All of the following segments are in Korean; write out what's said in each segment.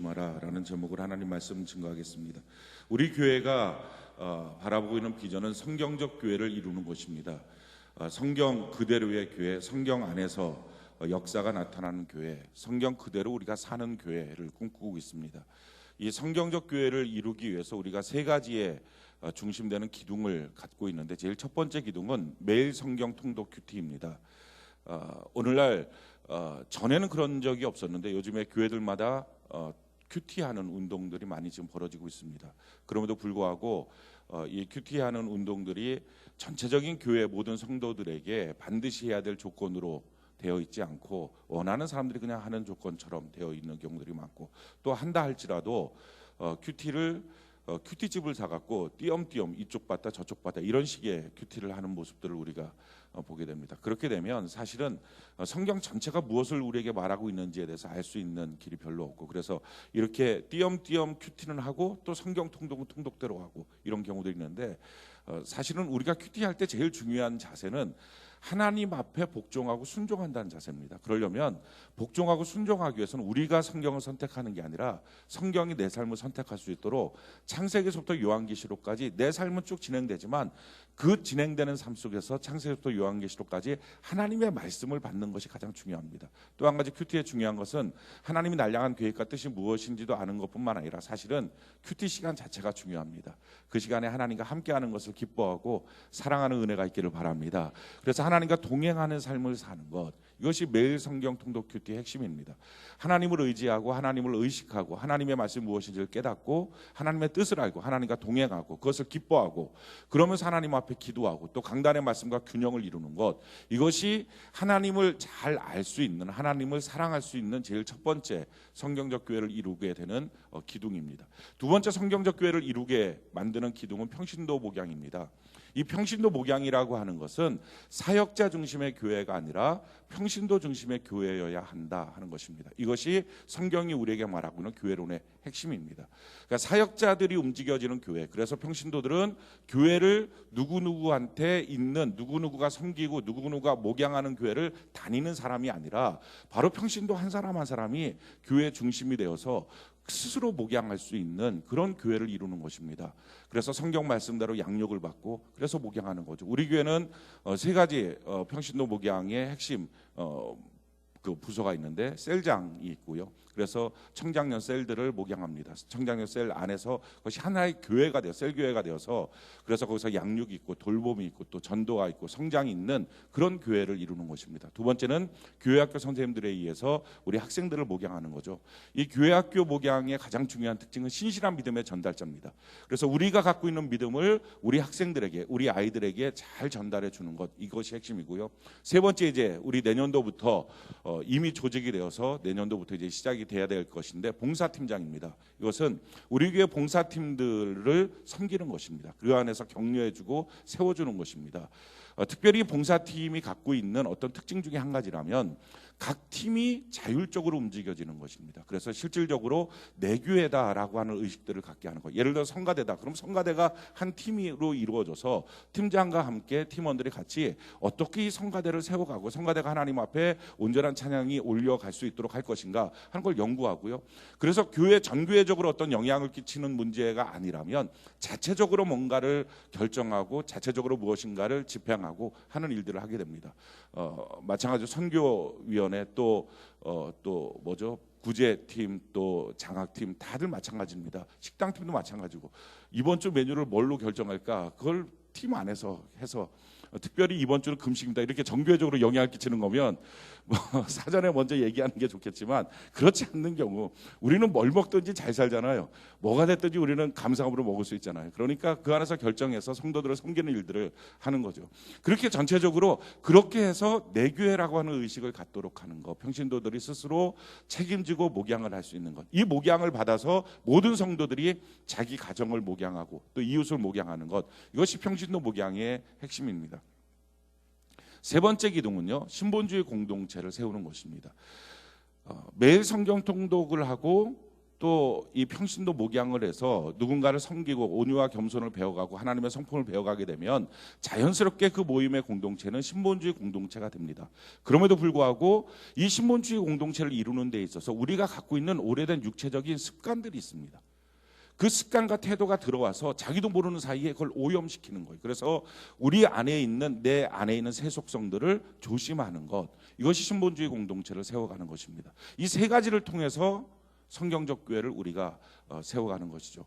마라라는 제목으로 하나님 말씀 증거하겠습니다. 우리 교회가 바라보고 있는 비전은 성경적 교회를 이루는 것입니다. 성경 그대로의 교회, 성경 안에서 역사가 나타나는 교회, 성경 그대로 우리가 사는 교회를 꿈꾸고 있습니다. 이 성경적 교회를 이루기 위해서 우리가 세 가지의 중심되는 기둥을 갖고 있는데, 제일 첫 번째 기둥은 매일 성경 통독 큐티입니다. 오늘날 전에는 그런 적이 없었는데 요즘에 교회들마다 큐티하는 운동들이 많이 지금 벌어지고 있습니다. 그럼에도 불구하고 이 큐티하는 운동들이 전체적인 교회 모든 성도들에게 반드시 해야 될 조건으로 되어 있지 않고, 원하는 사람들이 그냥 하는 조건처럼 되어 있는 경우들이 많고, 또 한다 할지라도 큐티집을 사갖고 띄엄띄엄 이쪽 봤다 저쪽 봤다 이런 식의 큐티를 하는 모습들을 우리가 보게 됩니다. 그렇게 되면 사실은 성경 전체가 무엇을 우리에게 말하고 있는지에 대해서 알 수 있는 길이 별로 없고, 그래서 이렇게 띄엄띄엄 큐티는 하고 또 성경 통독은 통독대로 하고 이런 경우도 있는데, 사실은 우리가 큐티할 때 제일 중요한 자세는 하나님 앞에 복종하고 순종한다는 자세입니다. 그러려면 복종하고 순종하기 위해서는 우리가 성경을 선택하는 게 아니라 성경이 내 삶을 선택할 수 있도록 창세기서부터 요한계시록까지 내 삶은 쭉 진행되지만 그 진행되는 삶 속에서 창세기부터 요한계시록까지 하나님의 말씀을 받는 것이 가장 중요합니다. 또 한 가지 큐티의 중요한 것은 하나님이 날 향한 계획과 뜻이 무엇인지도 아는 것뿐만 아니라 사실은 큐티 시간 자체가 중요합니다. 그 시간에 하나님과 함께하는 것을 기뻐하고 사랑하는 은혜가 있기를 바랍니다. 그래서 하나님과 동행하는 삶을 사는 것, 이것이 매일 성경 통독 큐티의 핵심입니다. 하나님을 의지하고 하나님을 의식하고 하나님의 말씀이 무엇인지를 깨닫고 하나님의 뜻을 알고 하나님과 동행하고 그것을 기뻐하고, 그러면서 하나님 앞에 기도하고 또 강단의 말씀과 균형을 이루는 것, 이것이 하나님을 잘 알 수 있는, 하나님을 사랑할 수 있는 제일 첫 번째 성경적 교회를 이루게 되는 기둥입니다. 두 번째 성경적 교회를 이루게 만드는 기둥은 평신도 목양입니다. 이 평신도 목양이라고 하는 것은 사역자 중심의 교회가 아니라 평신도 중심의 교회여야 한다 하는 것입니다. 이것이 성경이 우리에게 말하고 있는 교회론의 핵심입니다. 그러니까 사역자들이 움직여지는 교회, 그래서 평신도들은 교회를 누구누구한테 있는, 누구누구가 섬기고 누구누구가 목양하는 교회를 다니는 사람이 아니라 바로 평신도 한 사람 한 사람이 교회 중심이 되어서 스스로 목양할 수 있는 그런 교회를 이루는 것입니다. 그래서 성경 말씀대로 양육을 받고 그래서 목양하는 거죠. 우리 교회는 세 가지 평신도 목양의 핵심 그 부서가 있는데, 셀장이 있고요. 그래서 청장년 셀들을 목양합니다. 청장년 셀 안에서 그것이 하나의 교회가 되어 셀 교회가 되어서, 그래서 거기서 양육이 있고 돌봄이 있고 또 전도가 있고 성장이 있는 그런 교회를 이루는 것입니다. 두 번째는 교회학교 선생님들에 의해서 우리 학생들을 목양하는 거죠. 이 교회학교 목양의 가장 중요한 특징은 신실한 믿음의 전달자입니다. 그래서 우리가 갖고 있는 믿음을 우리 학생들에게, 우리 아이들에게 잘 전달해 주는 것, 이것이 핵심이고요. 세 번째, 이제 우리 내년도부터 이미 조직이 되어서 내년도부터 이제 시작이 돼야 될 것인데, 봉사팀장입니다. 이것은 우리 교회 봉사팀들을 섬기는 것입니다. 그 안에서 격려해주고 세워주는 것입니다. 특별히 봉사팀이 갖고 있는 어떤 특징 중에 한 가지라면 각 팀이 자율적으로 움직여지는 것입니다. 그래서 실질적으로 내 교회다라고 하는 의식들을 갖게 하는 거예요. 예를 들어 성가대다. 그럼 성가대가 한 팀으로 이루어져서 팀장과 함께 팀원들이 같이 어떻게 이 성가대를 세워가고 성가대가 하나님 앞에 온전한 찬양이 올려갈 수 있도록 할 것인가 하는 걸 연구하고요. 그래서 교회 전교회적으로 어떤 영향을 끼치는 문제가 아니라면 자체적으로 뭔가를 결정하고 자체적으로 무엇인가를 집행하고 하는 일들을 하게 됩니다. 마찬가지로 선교위원회 또 뭐죠? 구제팀 또 장학팀 다들 마찬가지입니다. 식당팀도 마찬가지고, 이번 주 메뉴를 뭘로 결정할까 그걸 팀 안에서 해서, 특별히 이번 주는 금식입니다 이렇게 정교회적으로 영향을 끼치는 거면 사전에 먼저 얘기하는 게 좋겠지만, 그렇지 않는 경우 우리는 뭘 먹든지 잘 살잖아요. 뭐가 됐든지 우리는 감사함으로 먹을 수 있잖아요. 그러니까 그 안에서 결정해서 성도들을 섬기는 일들을 하는 거죠. 그렇게 전체적으로 그렇게 해서 내 교회라고 하는 의식을 갖도록 하는 것, 평신도들이 스스로 책임지고 목양을 할 수 있는 것, 이 목양을 받아서 모든 성도들이 자기 가정을 목양하고 또 이웃을 목양하는 것, 이것이 평신도 목양의 핵심입니다. 세 번째 기둥은요, 신본주의 공동체를 세우는 것입니다. 매일 성경 통독을 하고 또 이 평신도 목양을 해서 누군가를 섬기고 온유와 겸손을 배워가고 하나님의 성품을 배워가게 되면 자연스럽게 그 모임의 공동체는 신본주의 공동체가 됩니다. 그럼에도 불구하고 이 신본주의 공동체를 이루는 데 있어서 우리가 갖고 있는 오래된 육체적인 습관들이 있습니다. 그 습관과 태도가 들어와서 자기도 모르는 사이에 그걸 오염시키는 거예요. 그래서 우리 안에 있는 내 안에 있는 새 속성들을 조심하는 것, 이것이 신본주의 공동체를 세워가는 것입니다. 이 세 가지를 통해서 성경적 교회를 우리가 세워가는 것이죠.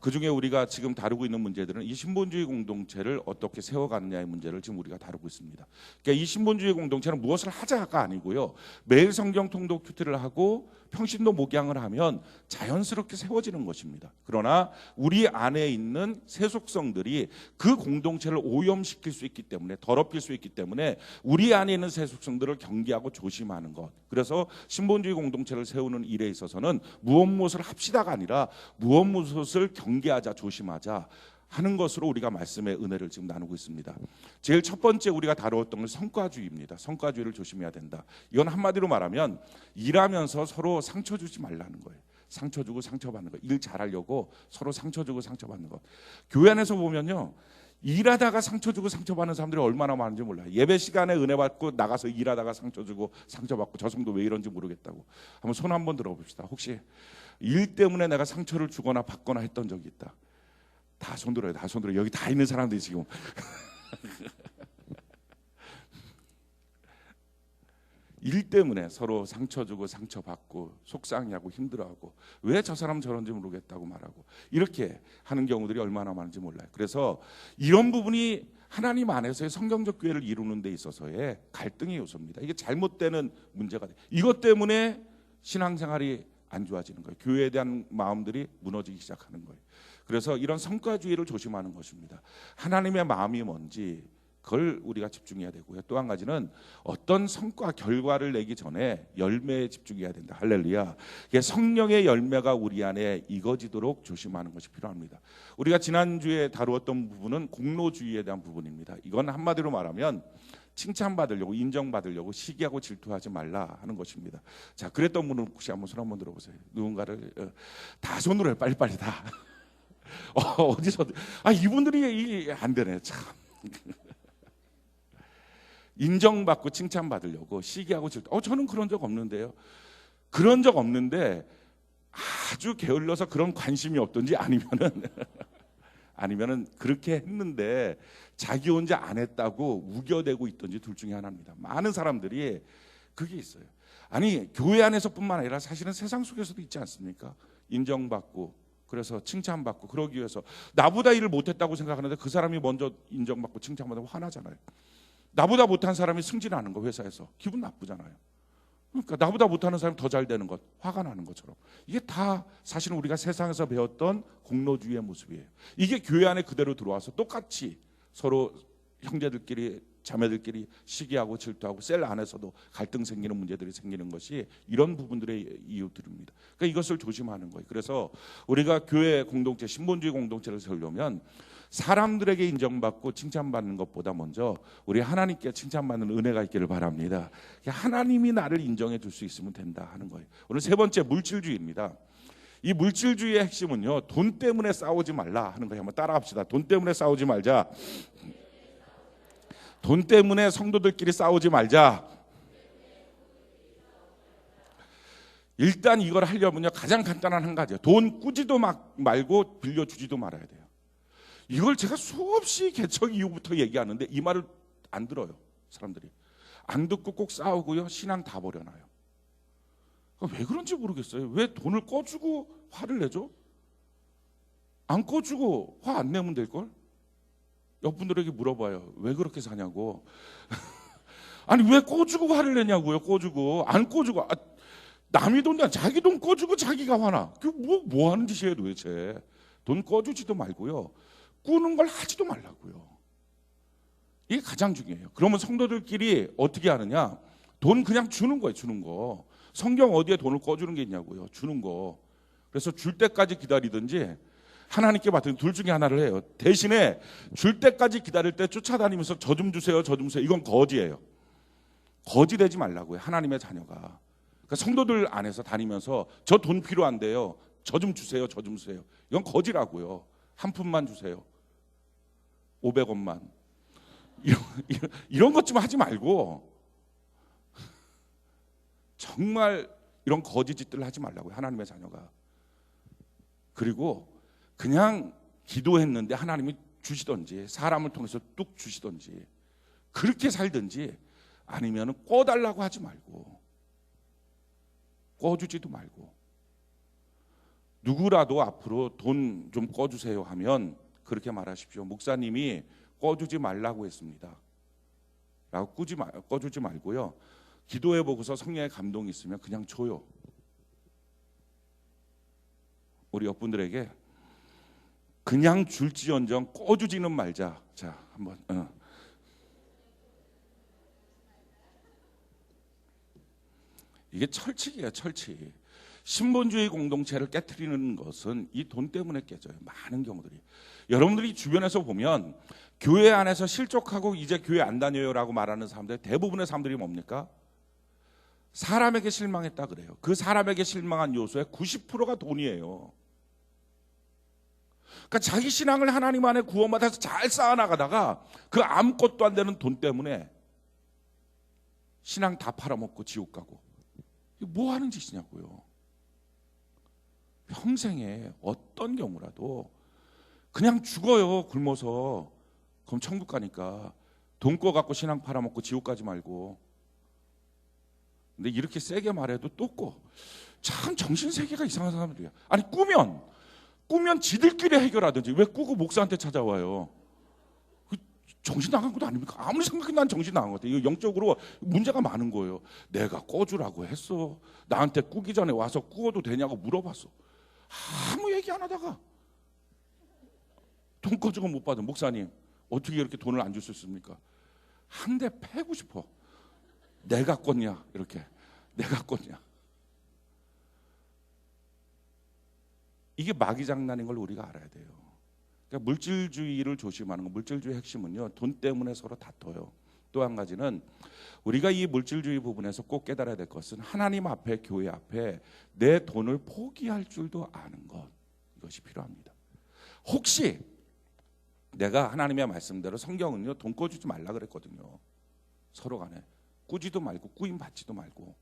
그중에 우리가 지금 다루고 있는 문제들은 이 신본주의 공동체를 어떻게 세워가느냐의 문제를 지금 우리가 다루고 있습니다. 그러니까 이 신본주의 공동체는 무엇을 하자가 아니고요, 매일 성경 통독 큐티를 하고 평신도 목양을 하면 자연스럽게 세워지는 것입니다. 그러나 우리 안에 있는 새 속성들이 그 공동체를 오염시킬 수 있기 때문에, 더럽힐 수 있기 때문에 우리 안에 있는 새 속성들을 경계하고 조심하는 것. 그래서 신본주의 공동체를 세우는 일에 있어서는 무엇을 합시다가 아니라 무엇을 경계하자, 조심하자 하는 것으로 우리가 말씀의 은혜를 지금 나누고 있습니다. 제일 첫 번째 우리가 다루었던 건 성과주의입니다. 성과주의를 조심해야 된다. 이건 한마디로 말하면 일하면서 서로 상처 주지 말라는 거예요. 상처 주고 상처받는 거. 일 잘하려고 서로 상처 주고 상처받는 것. 교회 안에서 보면요, 일하다가 상처 주고 상처받는 사람들이 얼마나 많은지 몰라요. 예배 시간에 은혜 받고 나가서 일하다가 상처 주고 상처받고 저 성도 왜 이런지 모르겠다고. 한번 손 한번 들어봅시다. 혹시 일 때문에 내가 상처를 주거나 받거나 했던 적이 있다. 다 손들어요. 다 손들어요. 여기 다 있는 사람들이 지금. 일 때문에 서로 상처 주고 상처받고 속상해하고 힘들어하고 왜 저 사람 저런지 모르겠다고 말하고 이렇게 하는 경우들이 얼마나 많은지 몰라요. 그래서 이런 부분이 하나님 안에서의 성경적 교회를 이루는 데 있어서의 갈등의 요소입니다. 이게 잘못되는 문제가 돼요. 이것 때문에 신앙생활이 안 좋아지는 거예요. 교회에 대한 마음들이 무너지기 시작하는 거예요. 그래서 이런 성과주의를 조심하는 것입니다. 하나님의 마음이 뭔지 그걸 우리가 집중해야 되고요. 또 한 가지는 어떤 성과, 결과를 내기 전에 열매에 집중해야 된다. 할렐루야. 성령의 열매가 우리 안에 익어지도록 조심하는 것이 필요합니다. 우리가 지난주에 다루었던 부분은 공로주의에 대한 부분입니다. 이건 한마디로 말하면 칭찬받으려고, 인정받으려고 시기하고 질투하지 말라 하는 것입니다. 자, 그랬던 분은 혹시 한번 손 한번 들어보세요. 누군가를 다 손으로 해, 빨리빨리 다. 어디서 이분들이 안 되네 참. 인정받고 칭찬받으려고 시기하고 질투. 저는 그런 적 없는데요. 그런 적 없는데 아주 게을러서 그런 관심이 없던지 아니면은 그렇게 했는데 자기 혼자 안 했다고 우겨대고 있던지 둘 중에 하나입니다. 많은 사람들이 그게 있어요. 아니 교회 안에서뿐만 아니라 사실은 세상 속에서도 있지 않습니까? 인정받고 그래서 칭찬받고 그러기 위해서 나보다 일을 못했다고 생각하는데 그 사람이 먼저 인정받고 칭찬받으면 화나잖아요. 나보다 못한 사람이 승진하는 거 회사에서 기분 나쁘잖아요. 그러니까 나보다 못하는 사람이 더 잘 되는 것, 화가 나는 것처럼. 이게 다 사실은 우리가 세상에서 배웠던 공로주의의 모습이에요. 이게 교회 안에 그대로 들어와서 똑같이 서로 형제들끼리 자매들끼리 시기하고 질투하고 셀 안에서도 갈등 생기는 문제들이 생기는 것이 이런 부분들의 이유들입니다. 그러니까 이것을 조심하는 거예요. 그래서 우리가 교회 공동체, 신본주의 공동체를 세우려면 사람들에게 인정받고 칭찬받는 것보다 먼저 우리 하나님께 칭찬받는 은혜가 있기를 바랍니다. 하나님이 나를 인정해 줄 수 있으면 된다 하는 거예요. 오늘 세 번째 물질주의입니다. 이 물질주의의 핵심은요, 돈 때문에 싸우지 말라 하는 거예요. 한번 따라합시다. 돈 때문에 싸우지 말자. 돈 때문에 성도들끼리 싸우지 말자. 일단 이걸 하려면요, 가장 간단한 한 가지예요. 돈 꾸지도 말고 빌려주지도 말아야 돼요. 이걸 제가 수없이 개척 이후부터 얘기하는데 이 말을 안 들어요. 사람들이 안 듣고 꼭 싸우고요, 신앙 다 버려놔요. 왜 그런지 모르겠어요. 왜 돈을 꺼주고 화를 내죠? 안 꺼주고 화 안 내면 될걸? 옆분들에게 물어봐요. 왜 그렇게 사냐고. 아니 왜 꺼주고 화를 내냐고요. 꺼주고 안 꺼주고 남이 돈도 자기 돈 꺼주고 자기가 화나. 그 뭐 하는 짓이에요 도대체. 돈 꺼주지도 말고요, 꾸는 걸 하지도 말라고요. 이게 가장 중요해요. 그러면 성도들끼리 어떻게 하느냐? 돈 그냥 주는 거예요. 주는 거. 성경 어디에 돈을 꺼주는 게 있냐고요. 주는 거. 그래서 줄 때까지 기다리든지 하나님께 맡은 둘 중에 하나를 해요. 대신에 줄 때까지 기다릴 때 쫓아다니면서 저 좀 주세요, 저 좀 주세요. 이건 거지예요. 거지 되지 말라고요. 하나님의 자녀가. 그러니까 성도들 안에서 다니면서 저 돈 필요한데요. 저 좀 주세요. 저 좀 주세요. 이건 거지라고요. 한 푼만 주세요. 500원만. 이런 것 좀 하지 말고 정말 이런 거짓 짓들을 하지 말라고요. 하나님의 자녀가. 그리고 그냥 기도했는데 하나님이 주시든지 사람을 통해서 뚝 주시든지 그렇게 살든지 아니면 꿔달라고 하지 말고 꿔주지도 말고 누구라도 앞으로 돈 좀 꿔주세요 하면 그렇게 말하십시오. 목사님이 꿔주지 말라고 했습니다. 라고 꿔주지 말고요. 기도해 보고서 성령의 감동이 있으면 그냥 줘요. 우리 옆분들에게 그냥 줄지언정 꿔주지는 말자. 자, 한번 이게 철칙이에요. 철칙. 신본주의 공동체를 깨트리는 것은 이 돈 때문에 깨져요. 많은 경우들이. 여러분들이 주변에서 보면 교회 안에서 실족하고 이제 교회 안 다녀요라고 말하는 사람들 대부분의 사람들이 뭡니까? 사람에게 실망했다 그래요. 그 사람에게 실망한 요소의 90%가 돈이에요. 그러니까 자기 신앙을 하나님 안에 구원받아서 잘 쌓아나가다가 그 아무것도 안 되는 돈 때문에 신앙 다 팔아먹고 지옥 가고. 이게 뭐 하는 짓이냐고요. 평생에 어떤 경우라도 그냥 죽어요. 굶어서. 그럼 천국 가니까 돈 꿔갖고 신앙 팔아먹고 지옥 가지 말고. 근데 이렇게 세게 말해도 또 꿔. 참 정신세계가 이상한 사람들이야. 아니 꾸면 지들끼리 해결하든지 왜 꾸고 목사한테 찾아와요. 정신 나간 것도 아닙니까? 아무리 생각해도 난 정신 나간 것 같아요. 이거 영적으로 문제가 많은 거예요. 내가 꿔주라고 했어. 나한테 꾸기 전에 와서 꾸어도 되냐고 물어봤어. 아무 얘기 안 하다가 돈 꿔주고 못 받은 목사님 어떻게 이렇게 돈을 안 줄 수 있습니까? 한 대 패고 싶어. 내가 꿨냐 이렇게. 내가 꿨냐. 이게 마귀 장난인 걸 우리가 알아야 돼요. 그러니까 물질주의를 조심하는 거. 물질주의 핵심은요. 돈 때문에 서로 다퉈요. 또 한 가지는 우리가 이 물질주의 부분에서 꼭 깨달아야 될 것은 하나님 앞에 교회 앞에 내 돈을 포기할 줄도 아는 것. 이것이 필요합니다. 혹시 내가 하나님의 말씀대로 성경은요. 돈 꿔주지 말라 그랬거든요. 서로 간에. 꾸지도 말고 꾸임 받지도 말고.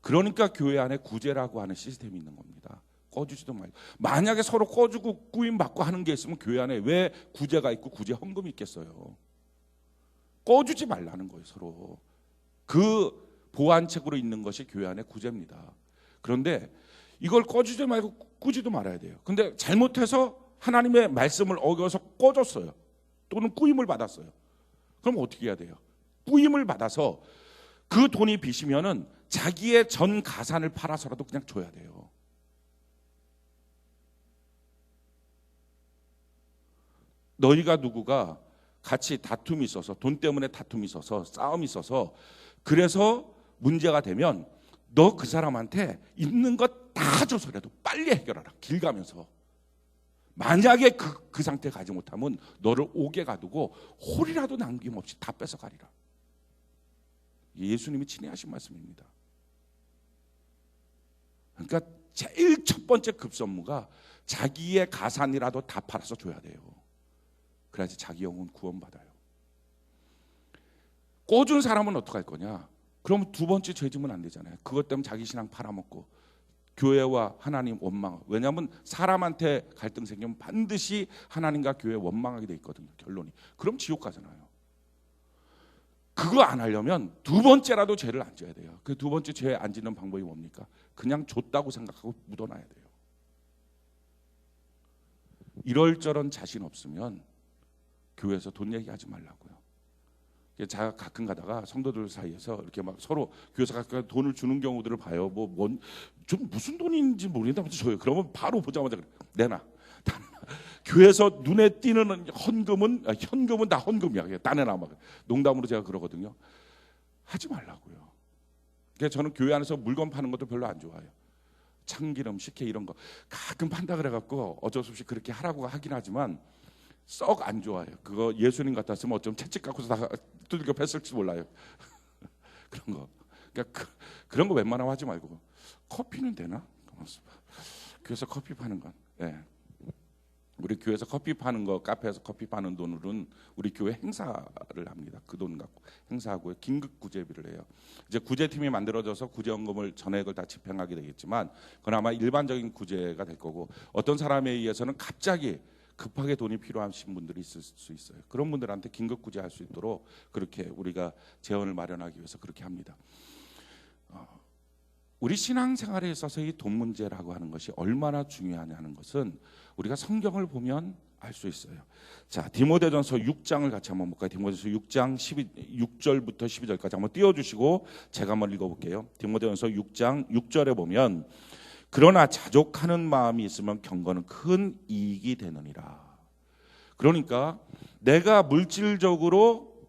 그러니까 교회 안에 구제라고 하는 시스템이 있는 겁니다. 꿔주지도 말고. 만약에 서로 꿔주고 꾸임 받고 하는 게 있으면 교회 안에 왜 구제가 있고 구제 헌금이 있겠어요. 꿔주지 말라는 거예요. 서로. 그 보완책으로 있는 것이 교회 안에 구제입니다. 그런데 이걸 꿔주지 말고 꾸지도 말아야 돼요. 근데 잘못해서 하나님의 말씀을 어겨서 꿔줬어요. 또는 꾸임을 받았어요. 그럼 어떻게 해야 돼요? 꾸임을 받아서 그 돈이 빚이면은 자기의 전 가산을 팔아서라도 그냥 줘야 돼요. 너희가 누구가 같이 다툼이 있어서 돈 때문에 다툼이 있어서 싸움이 있어서 그래서 문제가 되면 너 그 사람한테 있는 것 다 줘서라도 빨리 해결하라. 길 가면서. 만약에 그 상태 가지 못하면 너를 옥에 가두고 홀이라도 남김없이 다 뺏어가리라. 예수님이 친히 하신 말씀입니다. 그러니까 제일 첫 번째 급선무가 자기의 가산이라도 다 팔아서 줘야 돼요. 그래야지 자기 영혼 구원받아요. 꿔준 사람은 어떡할 거냐? 그럼 두 번째 죄지면 안 되잖아요. 그것 때문에 자기 신앙 팔아먹고 교회와 하나님 원망. 왜냐하면 사람한테 갈등 생기면 반드시 하나님과 교회 원망하게 돼 있거든요. 결론이. 그럼 지옥 가잖아요. 그거 안 하려면 두 번째라도 죄를 안 져야 돼요. 그 두 번째 죄 안 짓는 방법이 뭡니까? 그냥 줬다고 생각하고 묻어놔야 돼요. 이럴저런 자신 없으면 교회에서 돈 얘기하지 말라고요. 제가 가끔 가다가 성도들 사이에서 이렇게 막 서로 교회에서 가끔 돈을 주는 경우들을 봐요. 좀 무슨 돈인지 모르겠는데 줘요. 그러면 바로 보자마자 그래. 내놔. 교회에서 눈에 띄는 현금은 다 헌금이야. 다 내놔. 막 농담으로 제가 그러거든요. 하지 말라고요. 그래서 저는 교회 안에서 물건 파는 것도 별로 안 좋아해요. 참기름, 식혜 이런 거 가끔 판다 그래갖고 어쩔 수 없이 그렇게 하라고 하긴 하지만 썩 안 좋아해요. 그거 예수님 같았으면 어쩜 채찍 갖고서 다 두들겨 팼을지 몰라요. 그런 거. 그러니까 그런 거 웬만하면 하지 말고 커피는 되나? 교회에서 커피 파는 건. 네. 우리 교회에서 커피 파는 거, 카페에서 커피 파는 돈으로는 우리 교회 행사를 합니다. 그 돈 갖고 행사하고요. 긴급 구제비를 해요. 이제 구제팀이 만들어져서 구제원금을 전액을 다 집행하게 되겠지만 그건 아마 일반적인 구제가 될 거고 어떤 사람에 의해서는 갑자기 급하게 돈이 필요하신 분들이 있을 수 있어요. 그런 분들한테 긴급 구제할 수 있도록 그렇게 우리가 재원을 마련하기 위해서 그렇게 합니다. 우리 신앙생활에 있어서 이 돈 문제라고 하는 것이 얼마나 중요하냐는 것은 우리가 성경을 보면 알 수 있어요. 자, 디모데전서 6장을 같이 한번 볼까요? 디모데전서 6장 6절부터 12절까지 한번 띄워주시고 제가 한번 읽어볼게요. 디모데전서 6장 6절에 보면 그러나 자족하는 마음이 있으면 경건은 큰 이익이 되느니라. 그러니까 내가 물질적으로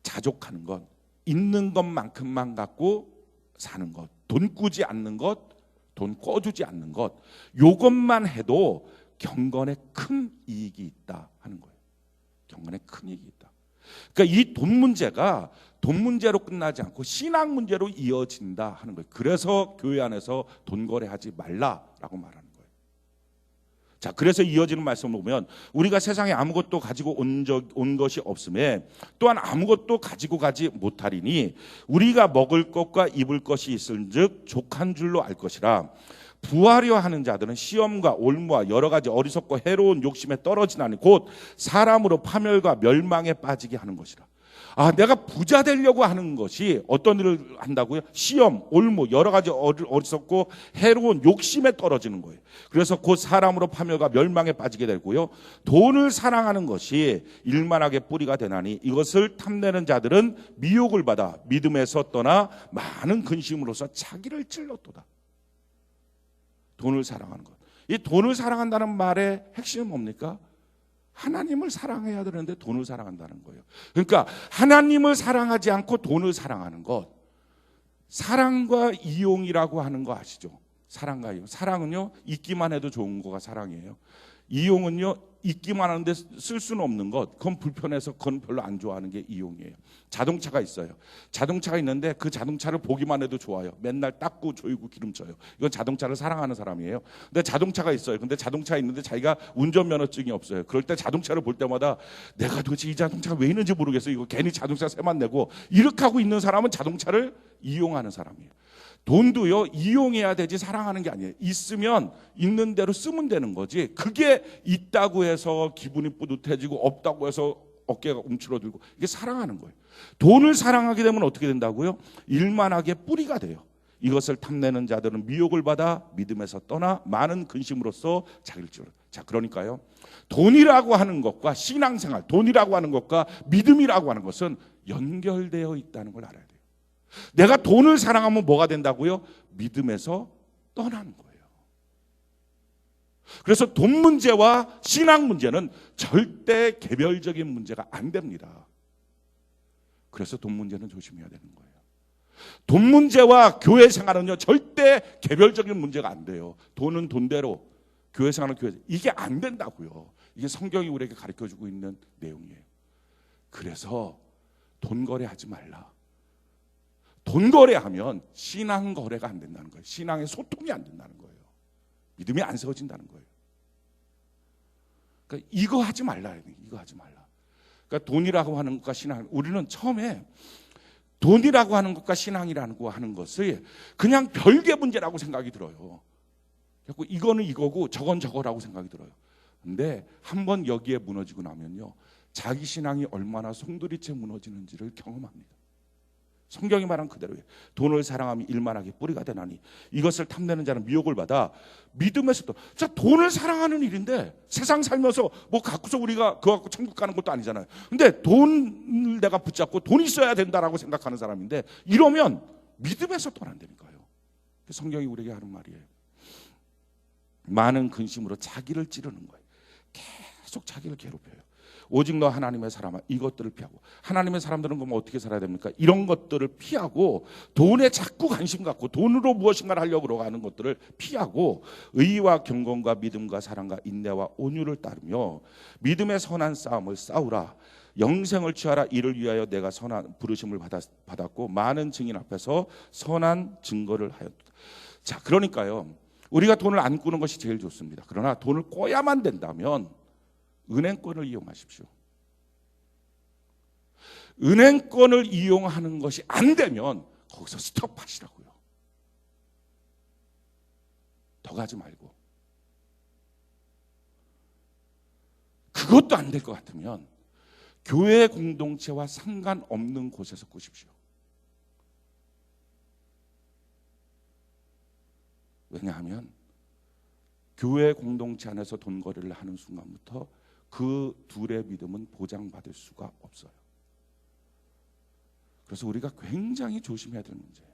자족하는 것, 있는 것만큼만 갖고 사는 것, 돈 꾸지 않는 것, 돈 꿔주지 않는 것, 요것만 해도 경건에 큰 이익이 있다 하는 거예요. 경건에 큰 이익이 있다. 그러니까 이 돈 문제가 돈 문제로 끝나지 않고 신앙 문제로 이어진다 하는 거예요. 그래서 교회 안에서 돈 거래하지 말라라고 말하는 거예요. 자, 그래서 이어지는 말씀을 보면 우리가 세상에 아무것도 가지고 온 것이 없음에 또한 아무것도 가지고 가지 못하리니 우리가 먹을 것과 입을 것이 있을즉 족한 줄로 알 것이라. 부하려 하는 자들은 시험과 올무와 여러 가지 어리석고 해로운 욕심에 떨어지나니 곧 사람으로 파멸과 멸망에 빠지게 하는 것이라. 내가 부자 되려고 하는 것이 어떤 일을 한다고요? 시험, 올무, 여러 가지 어리석고 해로운 욕심에 떨어지는 거예요. 그래서 곧 사람으로 파멸과 멸망에 빠지게 되고요. 돈을 사랑하는 것이 일만하게 뿌리가 되나니 이것을 탐내는 자들은 미혹을 받아 믿음에서 떠나 많은 근심으로서 자기를 찔렀도다. 돈을 사랑하는 것. 이 돈을 사랑한다는 말의 핵심은 뭡니까? 하나님을 사랑해야 되는데 돈을 사랑한다는 거예요. 그러니까 하나님을 사랑하지 않고 돈을 사랑하는 것. 사랑과 이용이라고 하는 거 아시죠? 사랑과 이용. 사랑은요, 있기만 해도 좋은 거가 사랑이에요. 이용은요, 있기만 하는데 쓸 수는 없는 것. 그건 불편해서 그건 별로 안 좋아하는 게 이용이에요. 자동차가 있어요. 자동차가 있는데 그 자동차를 보기만 해도 좋아요. 맨날 닦고 조이고 기름쳐요. 이건 자동차를 사랑하는 사람이에요. 근데 자동차가 있어요. 근데 자동차가 있는데 자기가 운전면허증이 없어요. 그럴 때 자동차를 볼 때마다 내가 도대체 이 자동차가 왜 있는지 모르겠어요. 이거 괜히 자동차 세만 내고 이렇게 하고 있는 사람은 자동차를 이용하는 사람이에요. 돈도요, 이용해야 되지 사랑하는 게 아니에요. 있으면 있는 대로 쓰면 되는 거지. 그게 있다고 해서 기분이 뿌듯해지고 없다고 해서 어깨가 움츠러들고 이게 사랑하는 거예요. 돈을 사랑하게 되면 어떻게 된다고요? 일만하게 뿌리가 돼요. 이것을 탐내는 자들은 미혹을 받아 믿음에서 떠나 많은 근심으로써 자기를 찌르. 자, 그러니까요, 돈이라고 하는 것과 신앙생활, 돈이라고 하는 것과 믿음이라고 하는 것은 연결되어 있다는 걸 알아야 돼요. 내가 돈을 사랑하면 뭐가 된다고요? 믿음에서 떠나는 거예요. 그래서 돈 문제와 신앙 문제는 절대 개별적인 문제가 안 됩니다. 그래서 돈 문제는 조심해야 되는 거예요. 돈 문제와 교회 생활은요, 절대 개별적인 문제가 안 돼요. 돈은 돈대로, 교회 생활은 교회, 이게 안 된다고요. 이게 성경이 우리에게 가르쳐주고 있는 내용이에요. 그래서 돈 거래하지 말라. 돈 거래하면 신앙 거래가 안 된다는 거예요. 신앙의 소통이 안 된다는 거예요. 믿음이 안 세워진다는 거예요. 그러니까 이거 하지 말라. 이거 하지 말라. 그러니까 돈이라고 하는 것과 신앙, 우리는 처음에 돈이라고 하는 것과 신앙이라고 하는 것을 그냥 별개 문제라고 생각이 들어요. 그래서 이거는 이거고 저건 저거라고 생각이 들어요. 근데 한번 여기에 무너지고 나면요, 자기 신앙이 얼마나 송두리째 무너지는지를 경험합니다. 성경이 말한 그대로예요. 돈을 사랑하면 일만하게 뿌리가 되나니 이것을 탐내는 자는 미혹을 받아 믿음에서 또. 자, 돈을 사랑하는 일인데 세상 살면서 뭐 갖고서 우리가 그거 갖고 천국 가는 것도 아니잖아요. 근데 돈을 내가 붙잡고 돈 있어야 된다라고 생각하는 사람인데 이러면 믿음에서 떠난다니까요. 성경이 우리에게 하는 말이에요. 많은 근심으로 자기를 찌르는 거예요. 계속 자기를 괴롭혀요. 오직 너 하나님의 사람아 이것들을 피하고. 하나님의 사람들은 그럼 어떻게 살아야 됩니까? 이런 것들을 피하고 돈에 자꾸 관심 갖고 돈으로 무엇인가를 하려고 하는 것들을 피하고 의와 경건과 믿음과 사랑과 인내와 온유를 따르며 믿음의 선한 싸움을 싸우라. 영생을 취하라. 이를 위하여 내가 선한 부르심을 받았고 많은 증인 앞에서 선한 증거를 하였다. 자, 그러니까요. 우리가 돈을 안 꾸는 것이 제일 좋습니다. 그러나 돈을 꿔야만 된다면 은행권을 이용하십시오. 은행권을 이용하는 것이 안 되면 거기서 스톱하시라고요. 더 가지 말고. 그것도 안 될 것 같으면 교회 공동체와 상관없는 곳에서 꾸십시오. 왜냐하면 교회 공동체 안에서 돈거래를 하는 순간부터 그 둘의 믿음은 보장받을 수가 없어요. 그래서 우리가 굉장히 조심해야 될 문제예요.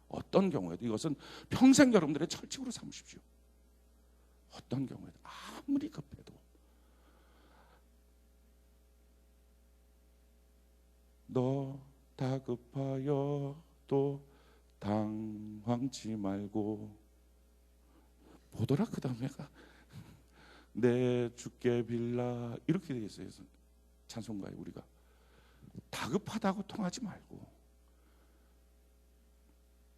어떤 경우에도 이것은 평생 여러분들의 철칙으로 삼으십시오. 어떤 경우에도 아무리 급해도 너 다급하여 또 당황치 말고 보더라. 그 다음에가 내 주께 빌라 이렇게 되어 있어요. 찬송가에 우리가 다급하다고 통하지 말고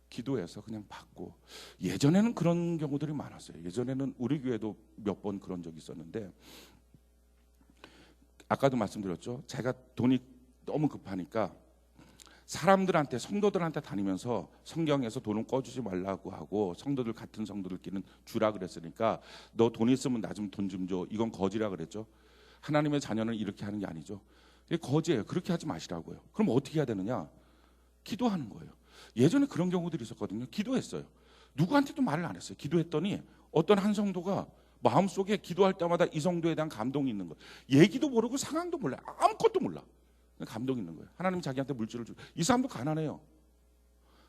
기도해서 그냥 받고. 예전에는 그런 경우들이 많았어요. 예전에는 우리 교회도 몇 번 그런 적이 있었는데 아까도 말씀드렸죠. 제가 돈이 너무 급하니까 사람들한테 성도들한테 다니면서 성경에서 돈은 꺼주지 말라고 하고 성도들 같은 성도들끼리는 주라 그랬으니까 너 돈 있으면 나 좀 돈 좀 줘. 이건 거지라 그랬죠. 하나님의 자녀는 이렇게 하는 게 아니죠. 이게 거지예요. 그렇게 하지 마시라고요. 그럼 어떻게 해야 되느냐? 기도하는 거예요. 예전에 그런 경우들이 있었거든요. 기도했어요. 누구한테도 말을 안 했어요. 기도했더니 어떤 한 성도가 마음속에 기도할 때마다 이 성도에 대한 감동이 있는 거예요. 얘기도 모르고 상황도 몰라. 아무것도 몰라. 감동이 있는 거예요. 하나님 자기한테 물질을 주. 이 사람도 가난해요.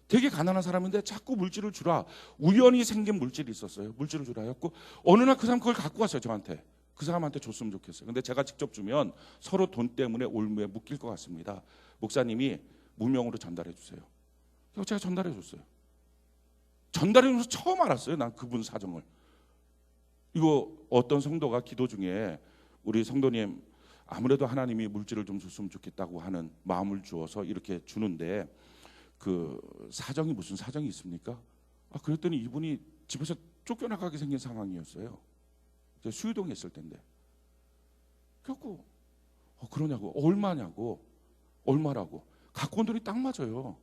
되게 가난한 사람인데 자꾸 물질을 주라. 우연히 생긴 물질이 있었어요. 물질을 주라 했고 어느 날 그 사람 그걸 갖고 왔어요. 저한테. 그 사람한테 줬으면 좋겠어요. 근데 제가 직접 주면 서로 돈 때문에 올무에 묶일 것 같습니다. 목사님이 무명으로 전달해 주세요. 그래서 제가 전달해 줬어요. 전달해 줘서 처음 알았어요. 난 그분 사정을. 이거 어떤 성도가 기도 중에 우리 성도님 아무래도 하나님이 물질을 좀 줬으면 좋겠다고 하는 마음을 주어서 이렇게 주는데 그 사정이 무슨 사정이 있습니까? 그랬더니 이분이 집에서 쫓겨나가게 생긴 상황이었어요. 수유동에 있을 텐데. 그래갖고 그러냐고. 얼마냐고. 얼마라고. 갖고 온 돈이 딱 맞아요.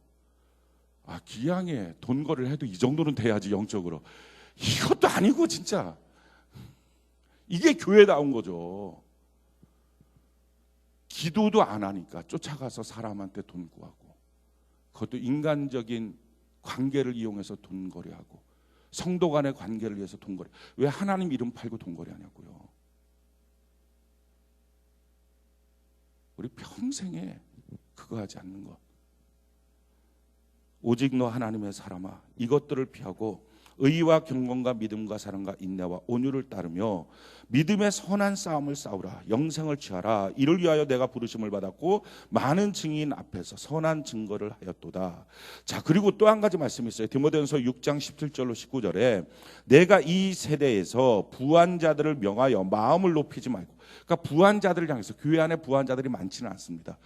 기양에 돈 거래를 해도 이 정도는 돼야지 영적으로. 이것도 아니고 진짜. 이게 교회다운 거죠. 기도도 안 하니까 쫓아가서 사람한테 돈 구하고 그것도 인간적인 관계를 이용해서 돈 거래하고 성도 간의 관계를 위해서 돈 거래. 왜 하나님 이름 팔고 돈 거래하냐고요. 우리 평생에 그거 하지 않는 것. 오직 너 하나님의 사람아 이것들을 피하고 의와 경건과 믿음과 사랑과 인내와 온유를 따르며 믿음의 선한 싸움을 싸우라. 영생을 취하라. 이를 위하여 내가 부르심을 받았고 많은 증인 앞에서 선한 증거를 하였도다. 자, 그리고 또 한 가지 말씀이 있어요. 디모데전서 6장 17절로 19절에 내가 이 세대에서 부한 자들을 명하여 마음을 높이지 말고. 그러니까 부한 자들을 향해서 교회 안에 부한 자들이 많지는 않습니다.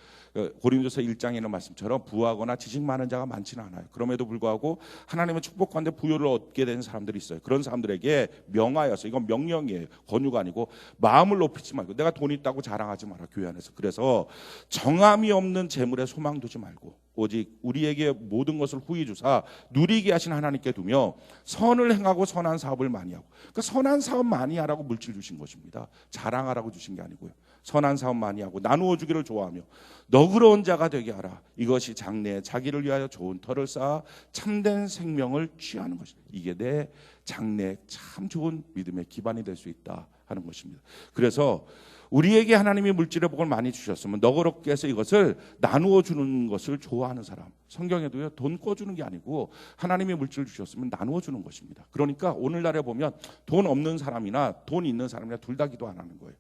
고린도서 1장에 있는 말씀처럼 부하거나 지식 많은 자가 많지는 않아요. 그럼에도 불구하고 하나님의 축복 가운데 부요를 얻게 된 사람들이 있어요. 그런 사람들에게 명하여서, 이건 명령이에요. 권유가 아니고 마음을 높이지 말고. 내가 돈 있다고 자랑하지 마라 교회 안에서. 그래서 정함이 없는 재물에 소망 두지 말고 오직 우리에게 모든 것을 후히 주사 누리게 하신 하나님께 두며 선을 행하고 선한 사업을 많이 하고. 그러니까 선한 사업 많이 하라고 물질 주신 것입니다. 자랑하라고 주신 게 아니고요. 선한 사업 많이 하고 나누어 주기를 좋아하며 너그러운 자가 되게 하라. 이것이 장래에 자기를 위하여 좋은 터를 쌓아 참된 생명을 취하는 것이다. 이게 내 장래에 참 좋은 믿음의 기반이 될 수 있다 하는 것입니다. 그래서 우리에게 하나님이 물질의 복을 많이 주셨으면 너그럽게 해서 이것을 나누어 주는 것을 좋아하는 사람. 성경에도요, 돈 꿔주는 게 아니고 하나님이 물질을 주셨으면 나누어 주는 것입니다. 그러니까 오늘날에 보면 돈 없는 사람이나 돈 있는 사람이나 둘 다 기도 안 하는 거예요.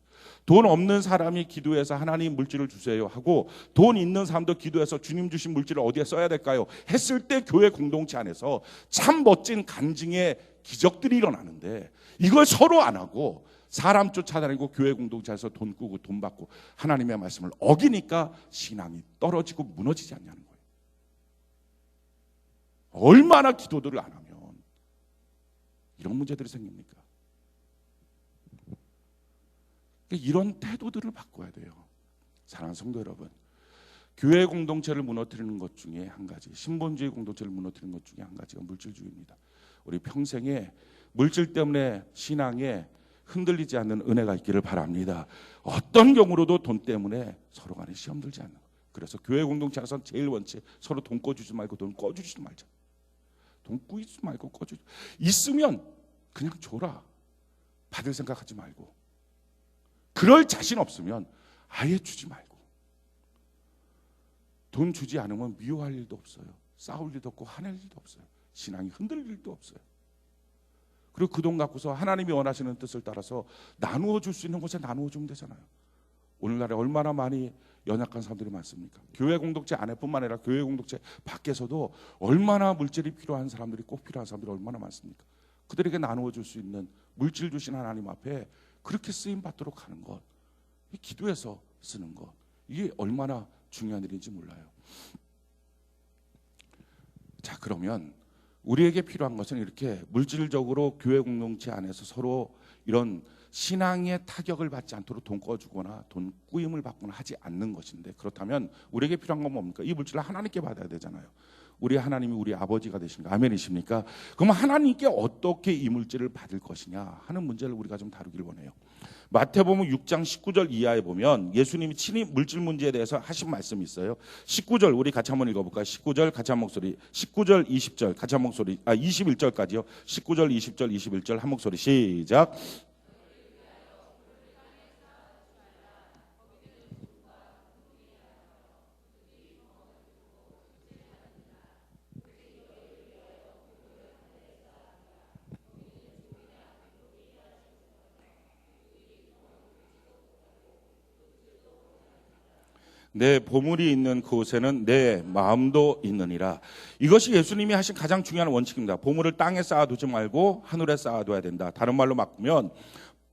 돈 없는 사람이 기도해서 하나님 물질을 주세요 하고, 돈 있는 사람도 기도해서 주님 주신 물질을 어디에 써야 될까요? 했을 때 교회 공동체 안에서 참 멋진 간증의 기적들이 일어나는데, 이걸 서로 안 하고 사람 쫓아다니고 교회 공동체에서 돈 꾸고 돈 받고 하나님의 말씀을 어기니까 신앙이 떨어지고 무너지지 않냐는 거예요. 얼마나 기도들을 안 하면 이런 문제들이 생깁니까? 이런 태도들을 바꿔야 돼요. 사랑하는 성도 여러분, 교회 공동체를 무너뜨리는 것 중에 한 가지, 신본주의 공동체를 무너뜨리는 것 중에 한 가지가 물질주의입니다. 우리 평생에 물질 때문에 신앙에 흔들리지 않는 은혜가 있기를 바랍니다. 어떤 경우로도 돈 때문에 서로 간에 시험 들지 않는 것. 그래서 교회 공동체에서는 제일 원칙, 서로 돈 꿔주지 말고 돈 꺼주지 말자. 돈 꾸이지 말고 꺼주지. 있으면 그냥 줘라. 받을 생각하지 말고. 그럴 자신 없으면 아예 주지 말고. 돈 주지 않으면 미워할 일도 없어요. 싸울 일도 없고 화낼 일도 없어요. 신앙이 흔들릴 일도 없어요. 그리고 그 돈 갖고서 하나님이 원하시는 뜻을 따라서 나누어 줄 수 있는 곳에 나누어 주면 되잖아요. 오늘날에 얼마나 많이 연약한 사람들이 많습니까? 교회 공동체 안에뿐만 아니라 교회 공동체 밖에서도 얼마나 물질이 필요한 사람들이, 꼭 필요한 사람들이 얼마나 많습니까? 그들에게 나누어 줄 수 있는 물질 주신 하나님 앞에 그렇게 쓰임 받도록 하는 것, 기도해서 쓰는 것, 이게 얼마나 중요한 일인지 몰라요. 자, 그러면 우리에게 필요한 것은 이렇게 물질적으로 교회 공동체 안에서 서로 이런 신앙의 타격을 받지 않도록 돈 꺼주거나 돈 꾸임을 받거나 하지 않는 것인데, 그렇다면 우리에게 필요한 건 뭡니까? 이 물질을 하나님께 받아야 되잖아요. 우리 하나님이 우리 아버지가 되십니까? 아멘이십니까? 그럼 하나님께 어떻게 이 물질을 받을 것이냐 하는 문제를 우리가 좀 다루길 원해요. 마태복음 6장 19절 이하에 보면 예수님이 친히 물질 문제에 대해서 하신 말씀이 있어요. 19절 우리 같이 한번 읽어볼까요? 19절 같이 한 목소리, 19절 20절 같이 한 목소리, 21절까지요. 19절 20절 21절 한 목소리 시작. 내 보물이 있는 그곳에는 내 마음도 있느니라. 이것이 예수님이 하신 가장 중요한 원칙입니다. 보물을 땅에 쌓아두지 말고 하늘에 쌓아둬야 된다. 다른 말로 바꾸면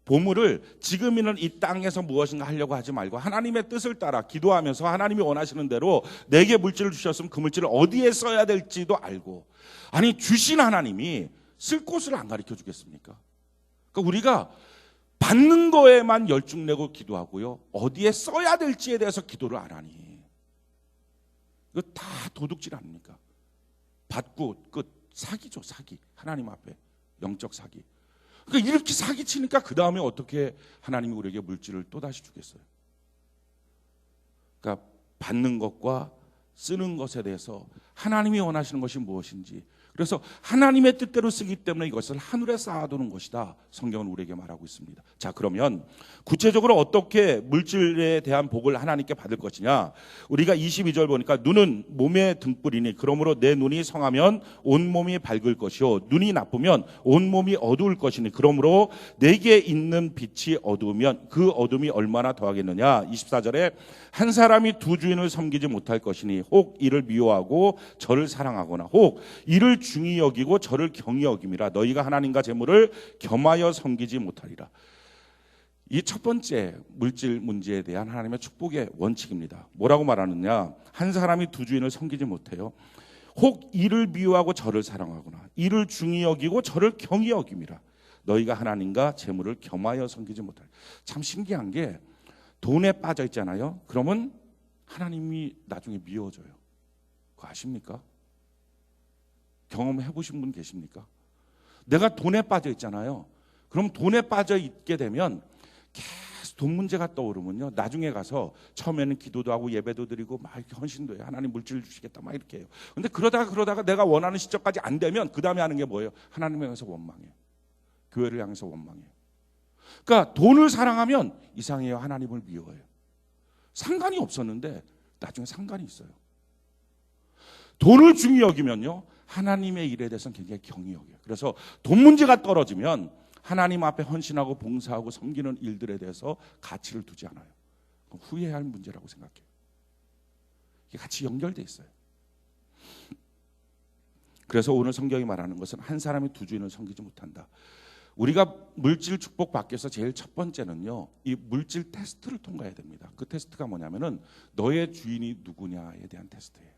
보물을 지금 있는 이 땅에서 무엇인가 하려고 하지 말고 하나님의 뜻을 따라 기도하면서 하나님이 원하시는 대로 내게 물질을 주셨으면 그 물질을 어디에 써야 될지도 알고, 아니 주신 하나님이 쓸 곳을 안 가르쳐 주겠습니까? 그러니까 우리가 받는 거에만 열중내고 기도하고요, 어디에 써야 될지에 대해서 기도를 안 하니 이거 다 도둑질 아닙니까? 받고 끝, 사기죠. 사기. 하나님 앞에 영적 사기. 그러니까 이렇게 사기치니까 그 다음에 어떻게 하나님이 우리에게 물질을 또다시 주겠어요? 그러니까 받는 것과 쓰는 것에 대해서 하나님이 원하시는 것이 무엇인지, 그래서 하나님의 뜻대로 쓰기 때문에 이것을 하늘에 쌓아두는 것이다, 성경은 우리에게 말하고 있습니다. 자, 그러면 구체적으로 어떻게 물질에 대한 복을 하나님께 받을 것이냐, 우리가 22절 보니까 눈은 몸의 등불이니 그러므로 내 눈이 성하면 온몸이 밝을 것이요 눈이 나쁘면 온몸이 어두울 것이니 그러므로 내게 있는 빛이 어두우면 그 어둠이 얼마나 더하겠느냐. 24절에 한 사람이 두 주인을 섬기지 못할 것이니 혹 이를 미워하고 저를 사랑하거나 혹 이를 중히 여기고 저를 경히 여김이라. 너희가 하나님과 재물을 겸하여 섬기지 못하리라. 이 첫 번째 물질 문제에 대한 하나님의 축복의 원칙입니다. 뭐라고 말하느냐, 한 사람이 두 주인을 섬기지 못해요. 혹 이를 미워하고 저를 사랑하거나 이를 중히 여기고 저를 경히 여김이라. 너희가 하나님과 재물을 겸하여 섬기지 못하리라. 참 신기한 게 돈에 빠져 있잖아요. 그러면 하나님이 나중에 미워져요. 그거 아십니까? 경험해 보신 분 계십니까? 내가 돈에 빠져 있잖아요. 그럼 돈에 빠져 있게 되면 계속 돈 문제가 떠오르면요, 나중에 가서 처음에는 기도도 하고 예배도 드리고 막 이렇게 헌신도 해요. 하나님 물질을 주시겠다 막 이렇게 해요. 근데 그러다가 내가 원하는 시점까지 안 되면 그 다음에 하는 게 뭐예요? 하나님을 향해서 원망해요. 교회를 향해서 원망해요. 그러니까 돈을 사랑하면 이상해요. 하나님을 미워해요. 상관이 없었는데 나중에 상관이 있어요. 돈을 중히 여기면요, 하나님의 일에 대해서는 굉장히 경히 여겨요. 그래서 돈 문제가 떨어지면 하나님 앞에 헌신하고 봉사하고 섬기는 일들에 대해서 가치를 두지 않아요. 후회해야 할 문제라고 생각해요. 이게 같이 연결돼 있어요. 그래서 오늘 성경이 말하는 것은 한 사람이 두 주인을 섬기지 못한다. 우리가 물질 축복 받기 위해서 제일 첫 번째는요, 이 물질 테스트를 통과해야 됩니다. 그 테스트가 뭐냐면은 너의 주인이 누구냐에 대한 테스트예요.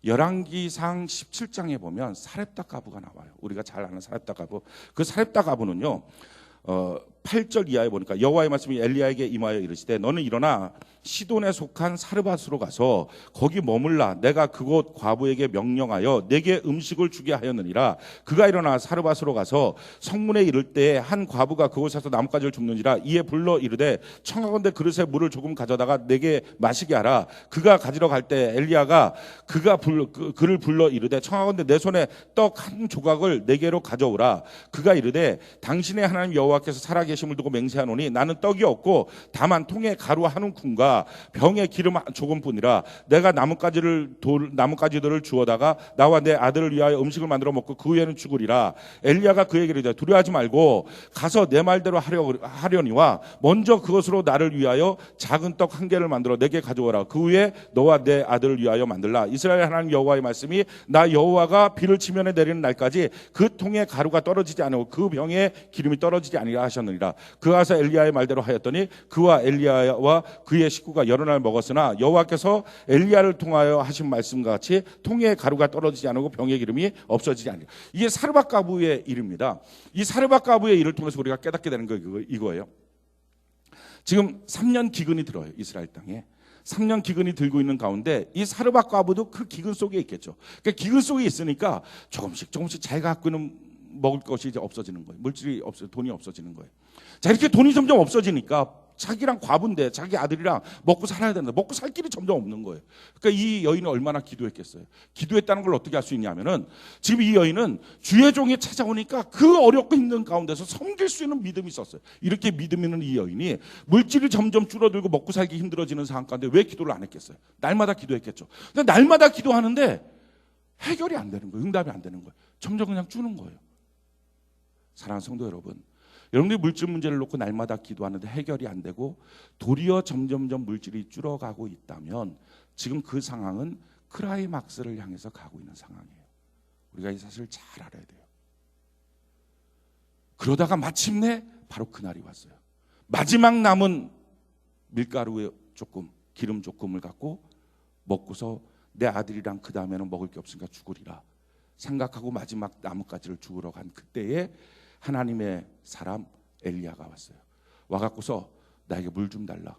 열왕기상 17장에 보면 사렙다 가부가 나와요. 우리가 잘 아는 사렙다 가부. 그 사렙다 가부는요, 8절 이하에 보니까 여호와의 말씀이 엘리야에게 임하여 이르시되 너는 일어나 시돈에 속한 사르밧으로 가서 거기 머물라. 내가 그곳 과부에게 명령하여 내게 음식을 주게 하였느니라. 그가 일어나 사르밧으로 가서 성문에 이를 때에 한 과부가 그곳에서 나뭇가지를 줍는지라. 이에 불러 이르되 청하건대 그릇에 물을 조금 가져다가 내게 마시게 하라. 그가 가지러 갈 때 엘리야가 그를 불러 이르되 청하건대 내 손에 떡 한 조각을 내게로 가져오라. 그가 이르되 당신의 하나님 여호와께서 살아계심을 두고 맹세하노니 나는 떡이 없고 다만 통에 가루 한 움큼과 병에 기름 조금뿐이라. 내가 나뭇가지들을 주워다가 나와 내 아들을 위하여 음식을 만들어 먹고 그 후에는 죽으리라. 엘리야가 그에게 이르되 두려워하지 말고 가서 내 말대로 하려니와 먼저 그것으로 나를 위하여 작은 떡 한 개를 만들어 내게 가져오라. 그 후에 너와 내 아들을 위하여 만들라. 이스라엘 하나님 여호와의 말씀이 나 여호와가 비를 치면에 내리는 날까지 그 통에 가루가 떨어지지 않고 그 병에 기름이 떨어지지 아니라 하셨느니라. 그가 가서 엘리야의 말대로 하였더니 그와 엘리야와 그의 식구가 여러 날 먹었으나 여호와께서 엘리야를 통하여 하신 말씀과 같이 통에 가루가 떨어지지 않고 병의 기름이 없어지지 않으리라. 이게 사르밧 가부의 일입니다. 이 사르밧 가부의 일을 통해서 우리가 깨닫게 되는 거 이거예요. 지금 3년 기근이 들어요. 이스라엘 땅에 3년 기근이 들고 있는 가운데 이 사르밧 가부도 그 기근 속에 있겠죠. 그러니까 기근 속에 있으니까 조금씩 잘 갖고 있는 먹을 것이 이제 없어지는 거예요. 물질이 없어, 돈이 없어지는 거예요. 자, 이렇게 돈이 점점 없어지니까 자기랑 과부인데 자기 아들이랑 먹고 살아야 된다. 먹고 살 길이 점점 없는 거예요. 그러니까 이 여인은 얼마나 기도했겠어요. 기도했다는 걸 어떻게 알 수 있냐면은 지금 이 여인은 주의 종이 찾아오니까 그 어렵고 힘든 가운데서 섬길 수 있는 믿음이 있었어요. 이렇게 믿음 있는 이 여인이 물질이 점점 줄어들고 먹고 살기 힘들어지는 상황 가운데 왜 기도를 안 했겠어요? 날마다 기도했겠죠. 근데 날마다 기도하는데 해결이 안 되는 거예요. 응답이 안 되는 거예요. 점점 그냥 주는 거예요. 사랑하는 성도 여러분, 여러분들이 물질 문제를 놓고 날마다 기도하는데 해결이 안 되고 도리어 점점점 물질이 줄어가고 있다면 지금 그 상황은 크라이막스를 향해서 가고 있는 상황이에요. 우리가 이 사실을 잘 알아야 돼요. 그러다가 마침내 바로 그날이 왔어요. 마지막 남은 밀가루에 조금, 기름 조금을 갖고 먹고서 내 아들이랑 그 다음에는 먹을 게 없으니까 죽으리라 생각하고 마지막 나뭇가지를 죽으러 간 그때에 하나님의 사람 엘리야가 왔어요. 와갖고서 나에게 물 좀 달라.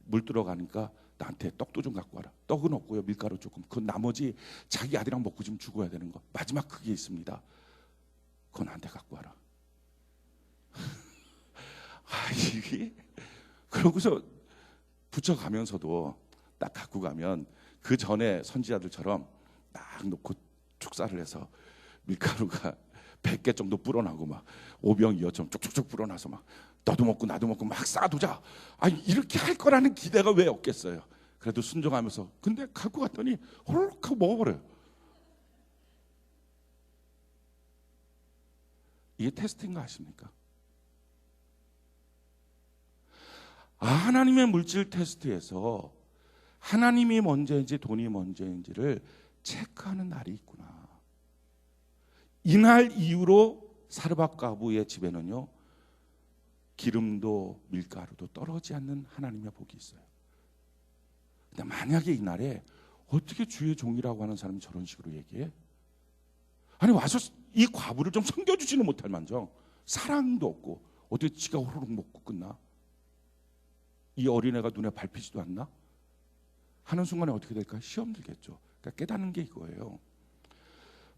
물 들어가니까 나한테 떡도 좀 갖고 와라. 떡은 없고요, 밀가루 조금. 그 나머지 자기 아들이랑 먹고 지금 죽어야 되는 거. 마지막 그게 있습니다. 그거 나한테 갖고 와라. 이게 그러고서 붙여가면서도 딱 갖고 가면 그 전에 선지자들처럼 딱 놓고 축사를 해서 밀가루가 100개 정도 불어나고 막 오병이어처럼 쭉쭉쭉 불어나서 막 너도 먹고 나도 먹고 막 쌓아두자. 이렇게 할 거라는 기대가 왜 없겠어요. 그래도 순종하면서 근데 갖고 갔더니 홀록 하고 먹어버려요. 이게 테스트인 거 아십니까? 하나님의 물질 테스트에서 하나님이 먼저인지 돈이 먼저인지를 체크하는 날이 있구나. 이날 이후로 사르밧 가부의 집에는요, 기름도 밀가루도 떨어지지 않는 하나님의 복이 있어요. 근데 만약에 이날에 어떻게 주의 종이라고 하는 사람이 저런 식으로 얘기해? 아니 와서 이 과부를 좀 섬겨주지는 못할 만정 사랑도 없고 어떻게 지가 호로록 먹고 끝나? 이 어린애가 눈에 밟히지도 않나? 하는 순간에 어떻게 될까? 시험 들겠죠. 그러니까 깨닫는 게 이거예요.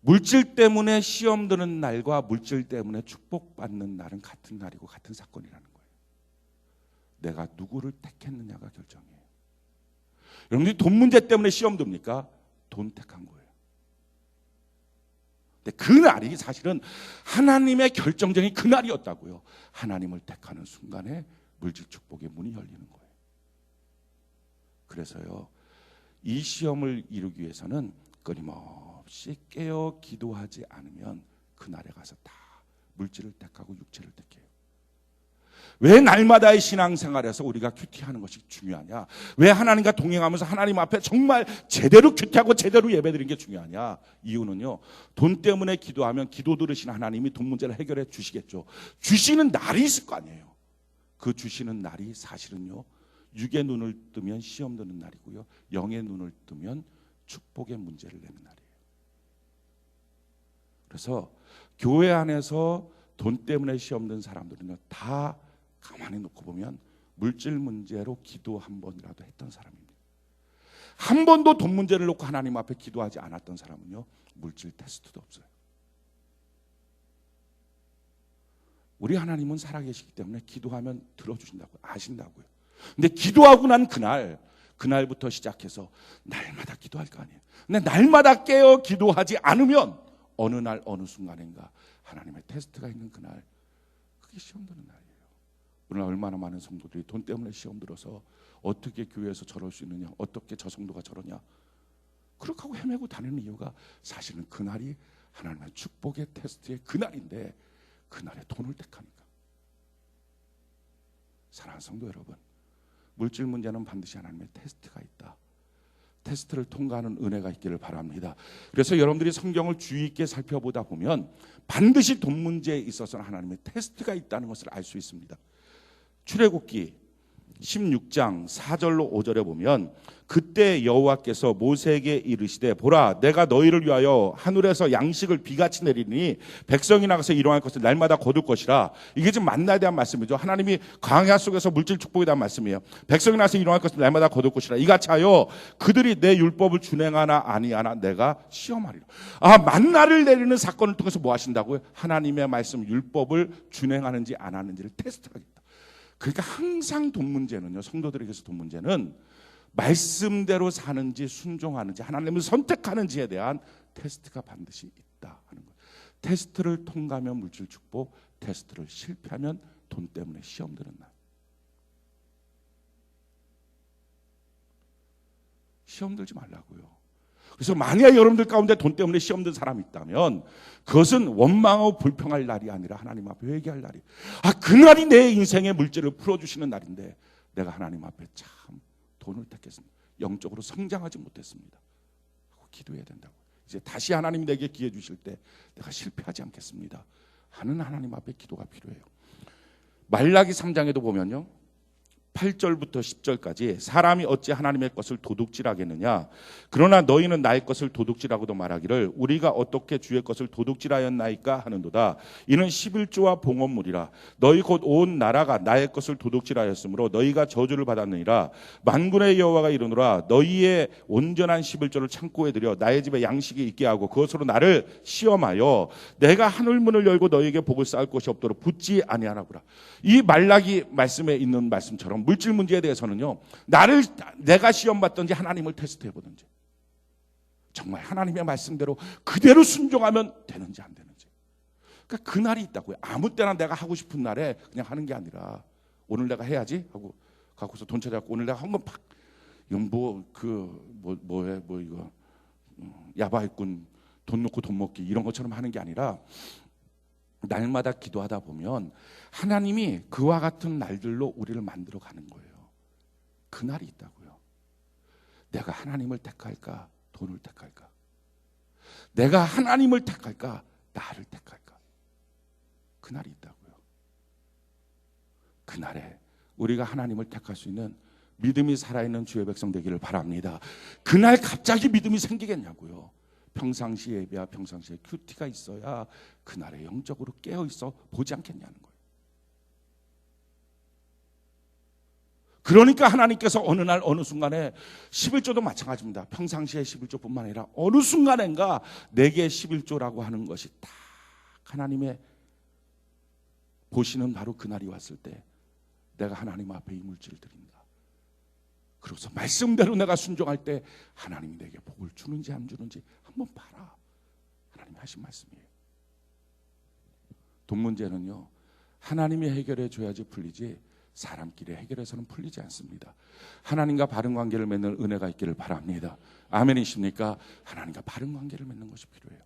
물질 때문에 시험 드는 날과 물질 때문에 축복받는 날은 같은 날이고 같은 사건이라는 거예요. 내가 누구를 택했느냐가 결정이에요. 여러분들이 돈 문제 때문에 시험 듭니까? 돈 택한 거예요. 근데 그날이 사실은 하나님의 결정적인 그날이었다고요. 하나님을 택하는 순간에 물질 축복의 문이 열리는 거예요. 그래서요, 이 시험을 이루기 위해서는 끊임없이 깨어 기도하지 않으면 그날에 가서 다 물질을 택하고 육체를 택해요. 왜 날마다의 신앙생활에서 우리가 큐티하는 것이 중요하냐? 왜 하나님과 동행하면서 하나님 앞에 정말 제대로 큐티하고 제대로 예배드리는 게 중요하냐? 이유는요, 돈 때문에 기도하면 기도 들으신 하나님이 돈 문제를 해결해 주시겠죠. 주시는 날이 있을 거 아니에요. 그 주시는 날이 사실은요, 육의 눈을 뜨면 시험 드는 날이고요, 영의 눈을 뜨면 축복의 문제를 내는 날이에요. 그래서 교회 안에서 돈 때문에 시험 든 사람들은요, 다 가만히 놓고 보면 물질 문제로 기도 한 번이라도 했던 사람입니다. 한 번도 돈 문제를 놓고 하나님 앞에 기도하지 않았던 사람은요, 물질 테스트도 없어요. 우리 하나님은 살아계시기 때문에 기도하면 들어주신다고 아신다고요. 근데 기도하고 난 그날부터 시작해서 날마다 기도할 거 아니에요. 근데 날마다 깨어 기도하지 않으면 어느 날 어느 순간인가 하나님의 테스트가 있는 그날, 그게 시험 드는 날이에요. 오늘 얼마나 많은 성도들이 돈 때문에 시험 들어서 어떻게 교회에서 저럴 수 있느냐, 어떻게 저 성도가 저러냐, 그렇게 하고 헤매고 다니는 이유가 사실은 그날이 하나님의 축복의 테스트의 그날인데 그날에 돈을 택하니까. 사랑하는 성도 여러분, 물질 문제는 반드시 하나님의 테스트가 있다. 테스트를 통과하는 은혜가 있기를 바랍니다. 그래서 여러분들이 성경을 주의 있게 살펴보다 보면 반드시 돈 문제에 있어서는 하나님의 테스트가 있다는 것을 알 수 있습니다. 출애굽기 16장 4절로 5절에 보면 그때 여호와께서 모세에게 이르시되 보라 내가 너희를 위하여 하늘에서 양식을 비같이 내리니 백성이 나가서 일용할 것을 날마다 거둘 것이라. 이게 지금 만나에 대한 말씀이죠. 하나님이 광야 속에서 물질 축복에 대한 말씀이에요. 백성이 나가서 일용할 것을 날마다 거둘 것이라. 이같이 하여 그들이 내 율법을 준행하나 아니하나 내가 시험하리라. 만나를 내리는 사건을 통해서 뭐 하신다고요? 하나님의 말씀 율법을 준행하는지 안 하는지를 테스트하겠다. 그러니까 항상 돈 문제는요, 성도들에게서 돈 문제는 말씀대로 사는지 순종하는지 하나님을 선택하는지에 대한 테스트가 반드시 있다 하는 거예요. 테스트를 통과하면 물질 축복, 테스트를 실패하면 돈 때문에 시험 드는 날. 시험 들지 말라고요. 그래서 만약 여러분들 가운데 돈 때문에 시험 든 사람이 있다면 그것은 원망하고 불평할 날이 아니라 하나님 앞에 회개할 날이에요. 그날이 내 인생의 물질을 풀어주시는 날인데 내가 하나님 앞에 참 돈을 택했습니다. 영적으로 성장하지 못했습니다. 하고 기도해야 된다고. 이제 다시 하나님이 내게 기회 주실 때 내가 실패하지 않겠습니다 하는 하나님 앞에 기도가 필요해요. 말라기 3장에도 보면요, 8절부터 10절까지 사람이 어찌 하나님의 것을 도둑질하겠느냐, 그러나 너희는 나의 것을 도둑질하고도 말하기를 우리가 어떻게 주의 것을 도둑질하였나이까 하는도다. 이는 11조와 봉헌물이라. 너희 곧 온 나라가 나의 것을 도둑질하였으므로 너희가 저주를 받았느니라. 만군의 여호와가 이르노라. 너희의 온전한 11조를 창고에 들여 나의 집에 양식이 있게 하고 그것으로 나를 시험하여 내가 하늘문을 열고 너희에게 복을 쌓을 것이 없도록 붙지 아니하라구라. 이 말라기 말씀에 있는 말씀처럼 물질 문제에 대해서는요, 내가 시험 받든지 하나님을 테스트해 보든지 정말 하나님의 말씀대로 그대로 순종하면 되는지 안 되는지. 그러니까 그날이 있다고요. 아무 때나 내가 하고 싶은 날에 그냥 하는 게 아니라 오늘 내가 해야지 하고 갖고서 돈 찾아갖고 오늘 내가 한번 팍 이건 이거 야바이꾼 돈 놓고 돈 먹기 이런 것처럼 하는 게 아니라 날마다 기도하다 보면 하나님이 그와 같은 날들로 우리를 만들어 가는 거예요. 그날이 있다고요. 내가 하나님을 택할까 돈을 택할까? 내가 하나님을 택할까 나를 택할까? 그날이 있다고요. 그날에 우리가 하나님을 택할 수 있는 믿음이 살아있는 주의 백성 되기를 바랍니다. 그날 갑자기 믿음이 생기겠냐고요. 평상시에 예배와 평상시에 큐티가 있어야 그날에 영적으로 깨어있어 보지 않겠냐는 거예요. 그러니까 하나님께서 어느 날 어느 순간에 11조도 마찬가지입니다. 평상시에 11조뿐만 아니라 어느 순간인가 내게 11조라고 하는 것이 딱 하나님의 보시는 바로 그날이 왔을 때 내가 하나님 앞에 이 물질을 드린다. 그래서 말씀대로 내가 순종할 때 하나님이 내게 복을 주는지 안 주는지 한번 봐라. 하나님이 하신 말씀이에요. 돈 문제는요, 하나님이 해결해 줘야지 풀리지 사람끼리 해결해서는 풀리지 않습니다. 하나님과 바른 관계를 맺는 은혜가 있기를 바랍니다. 아멘이십니까? 하나님과 바른 관계를 맺는 것이 필요해요.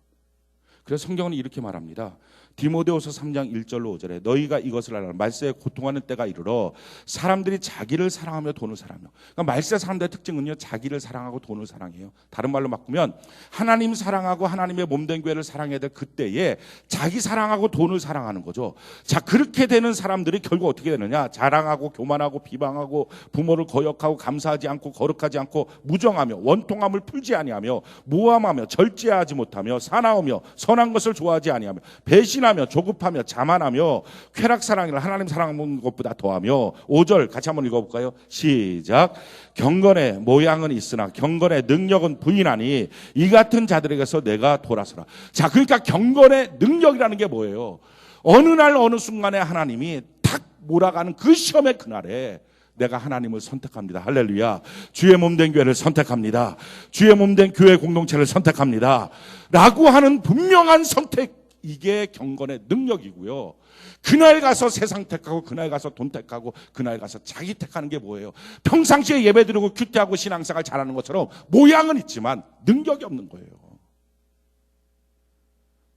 그래서 성경은 이렇게 말합니다. 디모데후서 3장 1절로 5절에 너희가 이것을 알라. 말세에 고통하는 때가 이르러 사람들이 자기를 사랑하며 돈을 사랑하며. 그러니까 말세 사람들의 특징은요, 자기를 사랑하고 돈을 사랑해요. 다른 말로 바꾸면 하나님 사랑하고 하나님의 몸된 교회를 사랑해야 될 그때에 자기 사랑하고 돈을 사랑하는 거죠. 자, 그렇게 되는 사람들이 결국 어떻게 되느냐? 자랑하고 교만하고 비방하고 부모를 거역하고 감사하지 않고 거룩하지 않고 무정하며 원통함을 풀지 아니하며 모함하며 절제하지 못하며 사나우며 선한 것을 좋아하지 아니하며 배신하며 조급하며 자만하며 쾌락 사랑을 하나님 사랑하는 것보다 더하며 5절 같이 한번 읽어볼까요? 시작. 경건의 모양은 있으나 경건의 능력은 부인하니 이 같은 자들에게서 내가 돌아서라. 자, 그러니까 경건의 능력이라는 게 뭐예요? 어느 날 어느 순간에 하나님이 탁 몰아가는 그 시험의 그날에 내가 하나님을 선택합니다. 할렐루야. 주의 몸된 교회를 선택합니다. 주의 몸된 교회 공동체를 선택합니다. 라고 하는 분명한 선택, 이게 경건의 능력이고요. 그날 가서 세상 택하고 그날 가서 돈 택하고 그날 가서 자기 택하는 게 뭐예요? 평상시에 예배드리고 큐티하고 신앙생활 잘하는 것처럼 모양은 있지만 능력이 없는 거예요.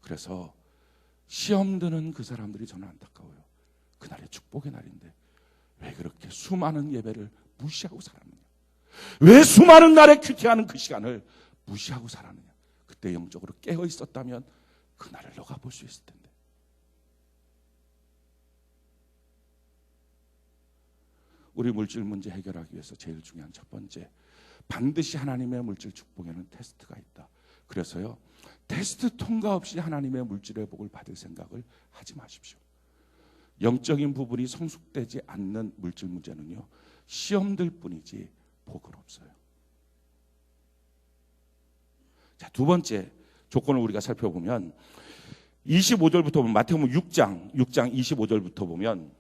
그래서 시험 드는 그 사람들이 저는 안타까워요. 그날의 축복의 날인데 왜 그렇게 수많은 예배를 무시하고 살았느냐? 왜 수많은 날에 큐티하는 그 시간을 무시하고 살았느냐? 그때 영적으로 깨어 있었다면 그날을 너가 볼 수 있을 텐데. 우리 물질 문제 해결하기 위해서 제일 중요한 첫 번째, 반드시 하나님의 물질 축복에는 테스트가 있다. 그래서요, 테스트 통과 없이 하나님의 물질의 복을 받을 생각을 하지 마십시오. 영적인 부분이 성숙되지 않는 물질 문제는요, 시험들 뿐이지 복은 없어요. 자, 두 번째 조건을 우리가 살펴보면 25절부터 보면, 마태복음 6장 25절부터 보면,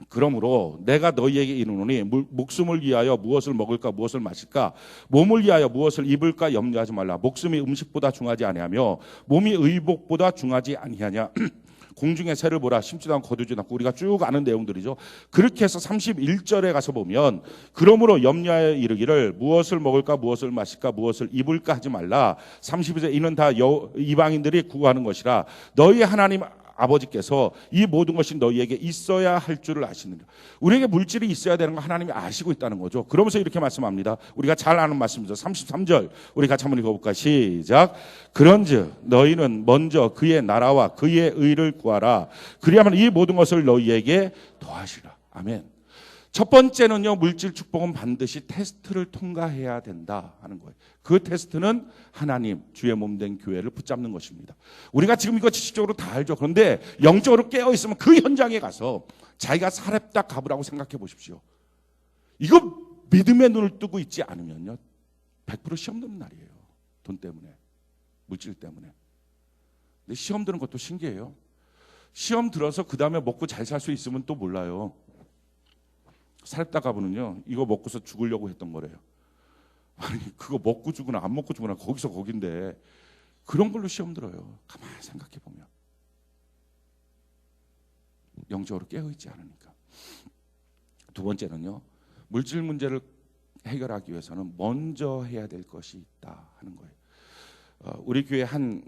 그러므로 내가 너희에게 이르노니 목숨을 위하여 무엇을 먹을까 무엇을 마실까 몸을 위하여 무엇을 입을까 염려하지 말라. 목숨이 음식보다 중하지 아니하며 몸이 의복보다 중하지 아니하냐. 공중의 새를 보라. 심지도 않고 거두지도 않고. 우리가 쭉 아는 내용들이죠. 그렇게 해서 31절에 가서 보면, 그러므로 염려하여 이르기를 무엇을 먹을까 무엇을 마실까 무엇을 입을까 하지 말라. 32절 이는 다 이방인들이 구하는 것이라. 너희 하나님 아버지께서 이 모든 것이 너희에게 있어야 할 줄을 아시느니라. 우리에게 물질이 있어야 되는 거 하나님이 아시고 있다는 거죠. 그러면서 이렇게 말씀합니다. 우리가 잘 아는 말씀이죠. 33절 우리 같이 한번 읽어볼까요? 시작. 그런즉 너희는 먼저 그의 나라와 그의 의를 구하라. 그리하면 이 모든 것을 너희에게 더하시라. 아멘. 첫 번째는요, 물질 축복은 반드시 테스트를 통과해야 된다 하는 거예요. 그 테스트는 하나님, 주의 몸된 교회를 붙잡는 것입니다. 우리가 지금 이거 지식적으로 다 알죠. 그런데 영적으로 깨어있으면 그 현장에 가서 자기가 살았다 가보라고 생각해 보십시오. 이거 믿음의 눈을 뜨고 있지 않으면요, 100% 시험 드는 날이에요. 돈 때문에, 물질 때문에. 근데 시험 드는 것도 신기해요. 시험 들어서 그 다음에 먹고 잘 살 수 있으면 또 몰라요. 살다 가보는요, 이거 먹고서 죽으려고 했던 거래요. 아니, 그거 먹고 죽으나 안 먹고 죽으나 거기서 거긴데 그런 걸로 시험 들어요. 가만히 생각해 보면 영적으로 깨어있지 않으니까. 두 번째는요, 물질 문제를 해결하기 위해서는 먼저 해야 될 것이 있다 하는 거예요. 우리 교회 한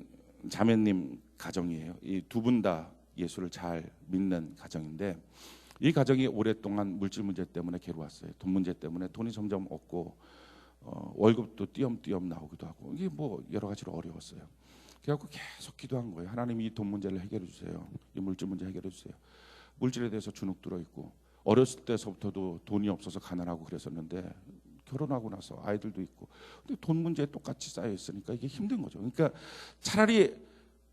자매님 가정이에요. 이 두 분 다 예수를 잘 믿는 가정인데, 이 가정이 오랫동안 물질 문제 때문에 괴로웠어요. 돈 문제 때문에 돈이 점점 없고 월급도 띄엄띄엄 나오기도 하고, 이게 뭐 여러 가지로 어려웠어요. 그래갖고 계속 기도한 거예요. 하나님, 이 돈 문제를 해결해 주세요. 이 물질 문제 해결해 주세요. 물질에 대해서 주눅 들어 있고, 어렸을 때서부터도 돈이 없어서 가난하고 그랬었는데 결혼하고 나서 아이들도 있고, 근데 돈 문제에 똑같이 쌓여 있으니까 이게 힘든 거죠. 그러니까 차라리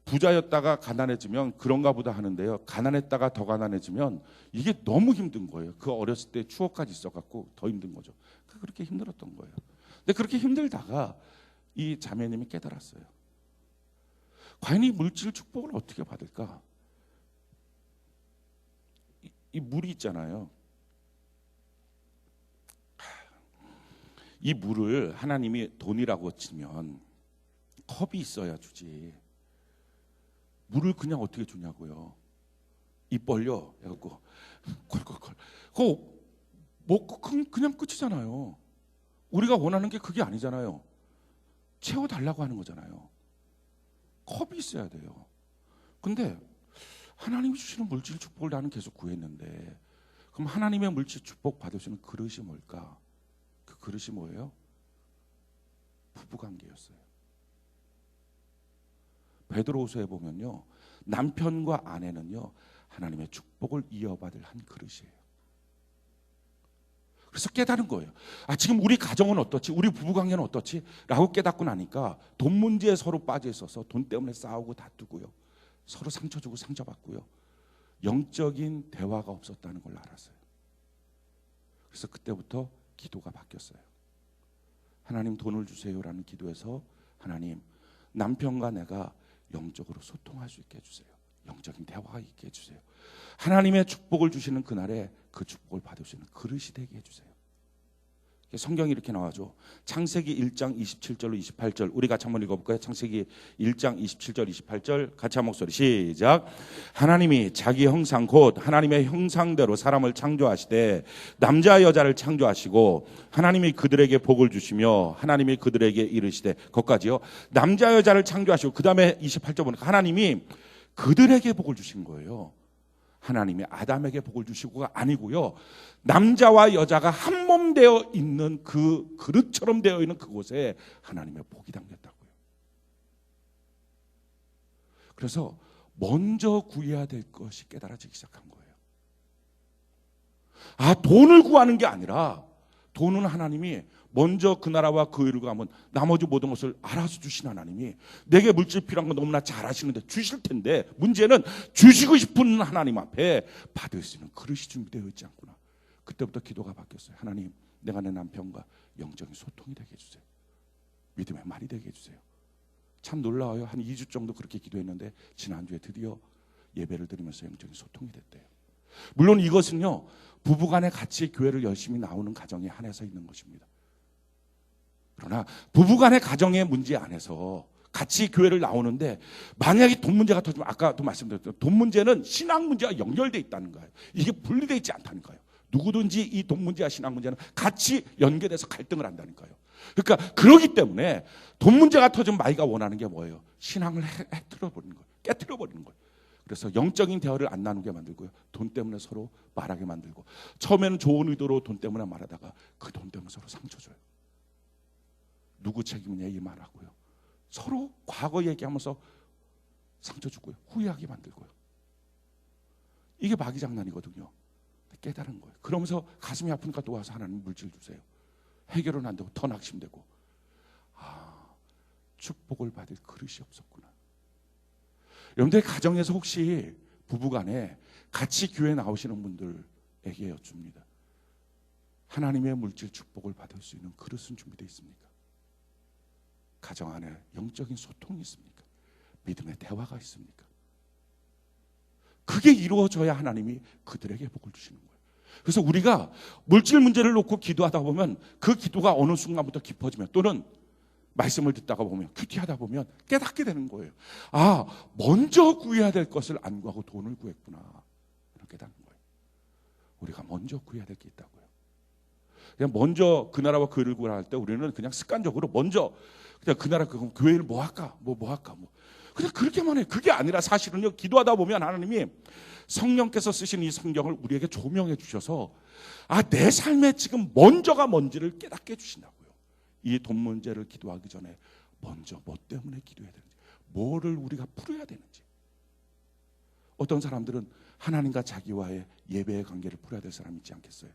부자였다가 가난해지면 그런가 보다 하는데요, 가난했다가 더 가난해지면 이게 너무 힘든 거예요. 그 어렸을 때 추억까지 있어갖고 더 힘든 거죠. 그렇게 힘들었던 거예요. 근데 그렇게 힘들다가 이 자매님이 깨달았어요. 과연 이 물질 축복을 어떻게 받을까? 이 물이 있잖아요. 이 물을 하나님이 돈이라고 치면 컵이 있어야 주지. 물을 그냥 어떻게 주냐고요. 입 벌려 해갖고 콜콜콜 그거 먹고 그냥 끝이잖아요. 우리가 원하는 게 그게 아니잖아요. 채워달라고 하는 거잖아요. 컵이 있어야 돼요. 근데 하나님이 주시는 물질 축복을 나는 계속 구했는데, 그럼 하나님의 물질 축복 받을 수 있는 그릇이 뭘까? 그 그릇이 뭐예요? 부부관계였어요. 베드로후서에 보면요, 남편과 아내는요 하나님의 축복을 이어받을 한 그릇이에요. 그래서 깨달은 거예요. 지금 우리 가정은 어떻지? 우리 부부관계는 어떻지? 라고 깨닫고 나니까 돈 문제에 서로 빠져 있어서 돈 때문에 싸우고 다투고요, 서로 상처 주고 상처받고요, 영적인 대화가 없었다는 걸 알았어요. 그래서 그때부터 기도가 바뀌었어요. 하나님 돈을 주세요라는 기도에서 하나님 남편과 내가 영적으로 소통할 수 있게 해주세요. 영적인 대화가 있게 해주세요. 하나님의 축복을 주시는 그날에 그 축복을 받을 수 있는 그릇이 되게 해주세요. 성경이 이렇게 나와죠. 창세기 1장 27절로 28절 우리 같이 한번 읽어볼까요? 창세기 1장 27절 28절 같이 한 목소리 시작. 하나님이 자기 형상 곧 하나님의 형상대로 사람을 창조하시되 남자 여자를 창조하시고 하나님이 그들에게 복을 주시며 하나님이 그들에게 이르시되, 거기까지요. 남자 여자를 창조하시고 그 다음에 28절 보니까 하나님이 그들에게 복을 주신 거예요. 하나님이 아담에게 복을 주시고가 아니고요, 남자와 여자가 한 몸 되어 있는 그 그릇처럼 되어 있는 그곳에 하나님의 복이 담겼다고요. 그래서 먼저 구해야 될 것이 깨달아지기 시작한 거예요. 돈을 구하는 게 아니라, 돈은 하나님이 먼저 그 나라와 그 의를 구하면 나머지 모든 것을 알아서 주신 하나님이 내게 물질 필요한 건 너무나 잘 아시는데 주실 텐데, 문제는 주시고 싶은 하나님 앞에 받을 수 있는 그릇이 준비되어 있지 않구나. 그때부터 기도가 바뀌었어요. 하나님, 내가 내 남편과 영적인 소통이 되게 해주세요. 믿음의 말이 되게 해주세요. 참 놀라워요. 한 2주 정도 그렇게 기도했는데 지난주에 드디어 예배를 드리면서 영적인 소통이 됐대요. 물론 이것은요, 부부간에 같이 교회를 열심히 나오는 가정에 한해서 있는 것입니다. 그러나 부부간의 가정의 문제 안에서 같이 교회를 나오는데 만약에 돈 문제가 터지면, 아까도 말씀드렸죠, 돈 문제는 신앙 문제와 연결되어 있다는 거예요. 이게 분리되어 있지 않다는 거예요. 누구든지 이 돈 문제와 신앙 문제는 같이 연결돼서 갈등을 한다는 거예요. 그러니까 그러기 때문에 돈 문제가 터지면 마이가 원하는 게 뭐예요? 신앙을 깨트려버리는 거예요. 깨트려버리는 거예요. 그래서 영적인 대화를 안 나누게 만들고요, 돈 때문에 서로 말하게 만들고, 처음에는 좋은 의도로 돈 때문에 말하다가 그 돈 때문에 서로 상처 줘요. 누구 책임이냐 이 말하고요, 서로 과거 얘기하면서 상처 주고요, 후회하게 만들고요. 이게 마귀 장난이거든요. 깨달은 거예요. 그러면서 가슴이 아프니까 또 와서 하나님 물질 주세요. 해결은 안 되고 더 낙심되고, 축복을 받을 그릇이 없었구나. 여러분들 가정에서 혹시 부부간에 같이 교회 나오시는 분들에게 여쭙니다. 하나님의 물질 축복을 받을 수 있는 그릇은 준비되어 있습니까? 가정 안에 영적인 소통이 있습니까? 믿음의 대화가 있습니까? 그게 이루어져야 하나님이 그들에게 복을 주시는 거예요. 그래서 우리가 물질 문제를 놓고 기도하다 보면 그 기도가 어느 순간부터 깊어지면, 또는 말씀을 듣다가 보면, 큐티하다 보면 깨닫게 되는 거예요. 먼저 구해야 될 것을 안 구하고 돈을 구했구나. 이렇게 깨닫는 거예요. 우리가 먼저 구해야 될 게 있다고요. 그냥 먼저 그 나라와 그 의를 구하라 할 때 우리는 그냥 습관적으로 먼저 그냥 그 나라 그 교회를 뭐 할까? 그냥 그렇게만 해요. 그게 아니라 사실은요, 기도하다 보면 하나님이 성령께서 쓰신 이 성경을 우리에게 조명해 주셔서 내 삶에 지금 먼저가 뭔지를 깨닫게 해주신다고요. 이 돈 문제를 기도하기 전에 먼저 뭐 때문에 기도해야 되는지, 뭐를 우리가 풀어야 되는지. 어떤 사람들은 하나님과 자기와의 예배의 관계를 풀어야 될 사람이 있지 않겠어요?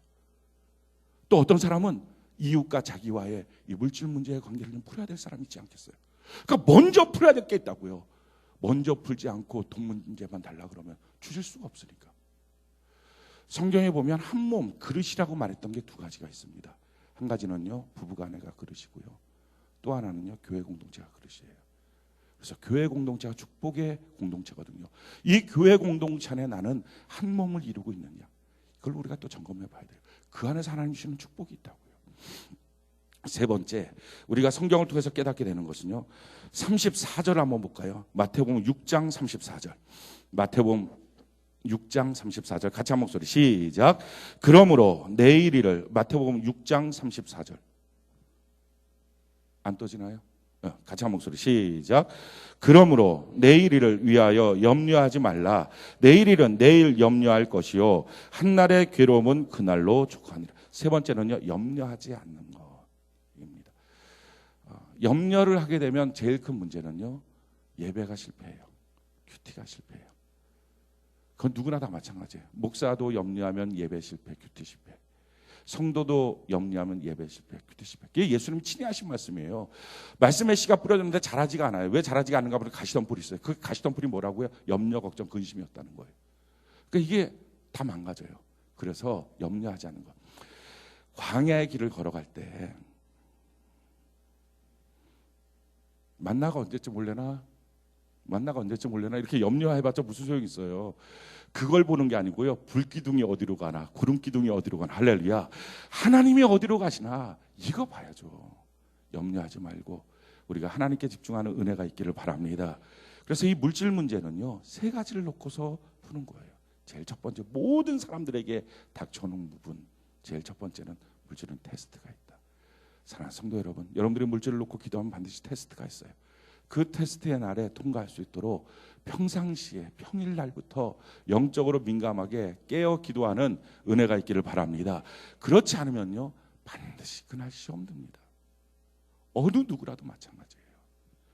또 어떤 사람은 이웃과 자기와의 이 물질 문제의 관계를 좀 풀어야 될 사람이 있지 않겠어요? 그러니까 먼저 풀어야 될 게 있다고요. 먼저 풀지 않고 돈 문제만 달라 그러면 주실 수가 없으니까. 성경에 보면 한 몸 그릇이라고 말했던 게 두 가지가 있습니다. 한 가지는요, 부부간에가 그릇이고요, 또 하나는요, 교회 공동체가 그릇이에요. 그래서 교회 공동체가 축복의 공동체거든요. 이 교회 공동체 안에 나는 한 몸을 이루고 있느냐, 그걸 우리가 또 점검해 봐야 돼요. 그 안에서 하나님 주시는 축복이 있다고요. 세 번째, 우리가 성경을 통해서 깨닫게 되는 것은요, 34절 한번 볼까요? 마태복음 6장 34절. 마태복음 6장 34절 같이 한 목소리 시작. 그러므로 내일 일을, 마태복음 6장 34절 안 떠지나요? 같이 한 목소리 시작. 그러므로 내일 일을 위하여 염려하지 말라. 내일 일은 내일 염려할 것이요 한날의 괴로움은 그날로 족하니라. 세 번째는요, 염려하지 않는 것입니다. 염려를 하게 되면 제일 큰 문제는요, 예배가 실패해요. 큐티가 실패해요. 그건 누구나 다 마찬가지예요. 목사도 염려하면 예배 실패, 큐티 실패. 성도도 염려하면 예배 실패, 큐티 실패. 이게 예수님 친히 하신 말씀이에요. 말씀의 씨가 뿌려졌는데 자라지가 않아요. 왜 자라지가 않는가 보니 가시덤불이 있어요. 그 가시덤불이 뭐라고요? 염려, 걱정, 근심이었다는 거예요. 그러니까 이게 다 망가져요. 그래서 염려하지 않는 것. 광야의 길을 걸어갈 때 만나가 언제쯤 올려나? 만나가 언제쯤 올려나? 이렇게 염려해봤자 무슨 소용이 있어요. 그걸 보는 게 아니고요, 불기둥이 어디로 가나, 구름기둥이 어디로 가나, 할렐루야, 하나님이 어디로 가시나 이거 봐야죠. 염려하지 말고 우리가 하나님께 집중하는 은혜가 있기를 바랍니다. 그래서 이 물질 문제는요, 세 가지를 놓고서 푸는 거예요. 제일 첫 번째, 모든 사람들에게 닥쳐오는 부분, 제일 첫 번째는 물질은 테스트가 있다. 사랑하는 성도 여러분, 여러분들이 물질을 놓고 기도하면 반드시 테스트가 있어요. 그 테스트의 날에 통과할 수 있도록 평상시에 평일날부터 영적으로 민감하게 깨어 기도하는 은혜가 있기를 바랍니다. 그렇지 않으면요, 반드시 그날 시험 듭니다. 어느 누구라도 마찬가지예요.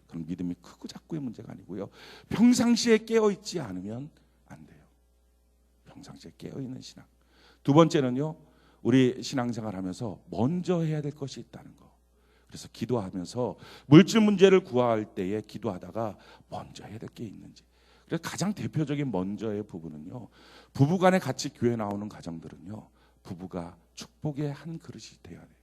그럼 믿음이 크고 작고의 문제가 아니고요, 평상시에 깨어 있지 않으면 안 돼요. 평상시에 깨어 있는 신앙. 두 번째는요, 우리 신앙생활 하면서 먼저 해야 될 것이 있다는 거. 그래서 기도하면서 물질 문제를 구할 때에 기도하다가 먼저 해야 될 게 있는지. 그래서 가장 대표적인 먼저의 부분은요, 부부간에 같이 교회 나오는 가정들은요, 부부가 축복의 한 그릇이 돼야 돼요.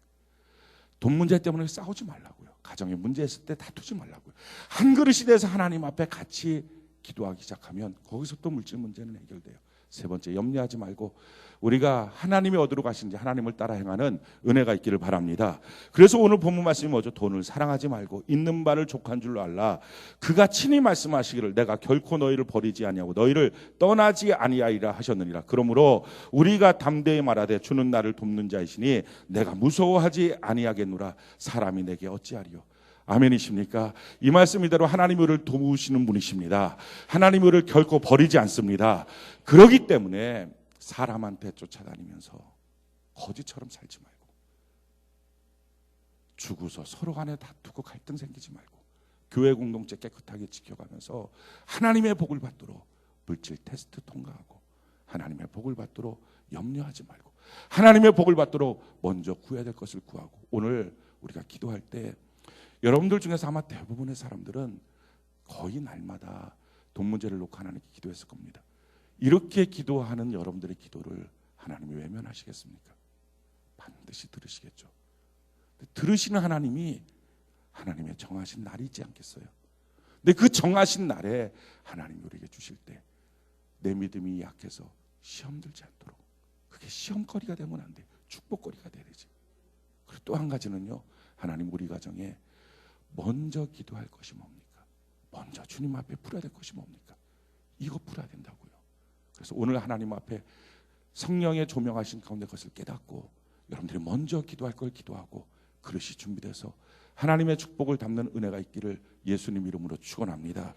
돈 문제 때문에 싸우지 말라고요. 가정에 문제 있을 때 다투지 말라고요. 한 그릇이 돼서 하나님 앞에 같이 기도하기 시작하면 거기서 또 물질 문제는 해결돼요. 세 번째, 염려하지 말고 우리가 하나님이 어디로 가시는지 하나님을 따라 행하는 은혜가 있기를 바랍니다. 그래서 오늘 본문 말씀이 뭐죠? 돈을 사랑하지 말고 있는 바를 족한 줄로 알라. 그가 친히 말씀하시기를 내가 결코 너희를 버리지 아니하고 너희를 떠나지 아니하리라 하셨느니라. 그러므로 우리가 담대히 말하되 주는 나를 돕는 자이시니 내가 무서워하지 아니하겠노라. 사람이 내게 어찌하리요. 아멘이십니까? 이 말씀 이대로 하나님이 우리를 도우시는 분이십니다. 하나님이 우리를 결코 버리지 않습니다. 그렇기 때문에 사람한테 쫓아다니면서 거지처럼 살지 말고, 죽어서 서로 간에 다투고 갈등 생기지 말고, 교회 공동체 깨끗하게 지켜가면서 하나님의 복을 받도록 물질 테스트 통과하고, 하나님의 복을 받도록 염려하지 말고, 하나님의 복을 받도록 먼저 구해야 될 것을 구하고. 오늘 우리가 기도할 때 여러분들 중에서 아마 대부분의 사람들은 거의 날마다 돈 문제를 놓고 하나님께 기도했을 겁니다. 이렇게 기도하는 여러분들의 기도를 하나님이 외면하시겠습니까? 반드시 들으시겠죠. 들으시는 하나님이 하나님의 정하신 날이 있지 않겠어요? 근데 그 정하신 날에 하나님이 우리에게 주실 때 내 믿음이 약해서 시험 들지 않도록, 그게 시험거리가 되면 안 돼요. 축복거리가 돼야 되지. 그리고 또 한 가지는요, 하나님 우리 가정에 먼저 기도할 것이 뭡니까? 먼저 주님 앞에 풀어야 될 것이 뭡니까? 이거 풀어야 된다고요. 그래서 오늘 하나님 앞에 성령의 조명하신 가운데 그것을 깨닫고 여러분들이 먼저 기도할 걸 기도하고 그릇이 준비돼서 하나님의 축복을 담는 은혜가 있기를 예수님 이름으로 축원합니다.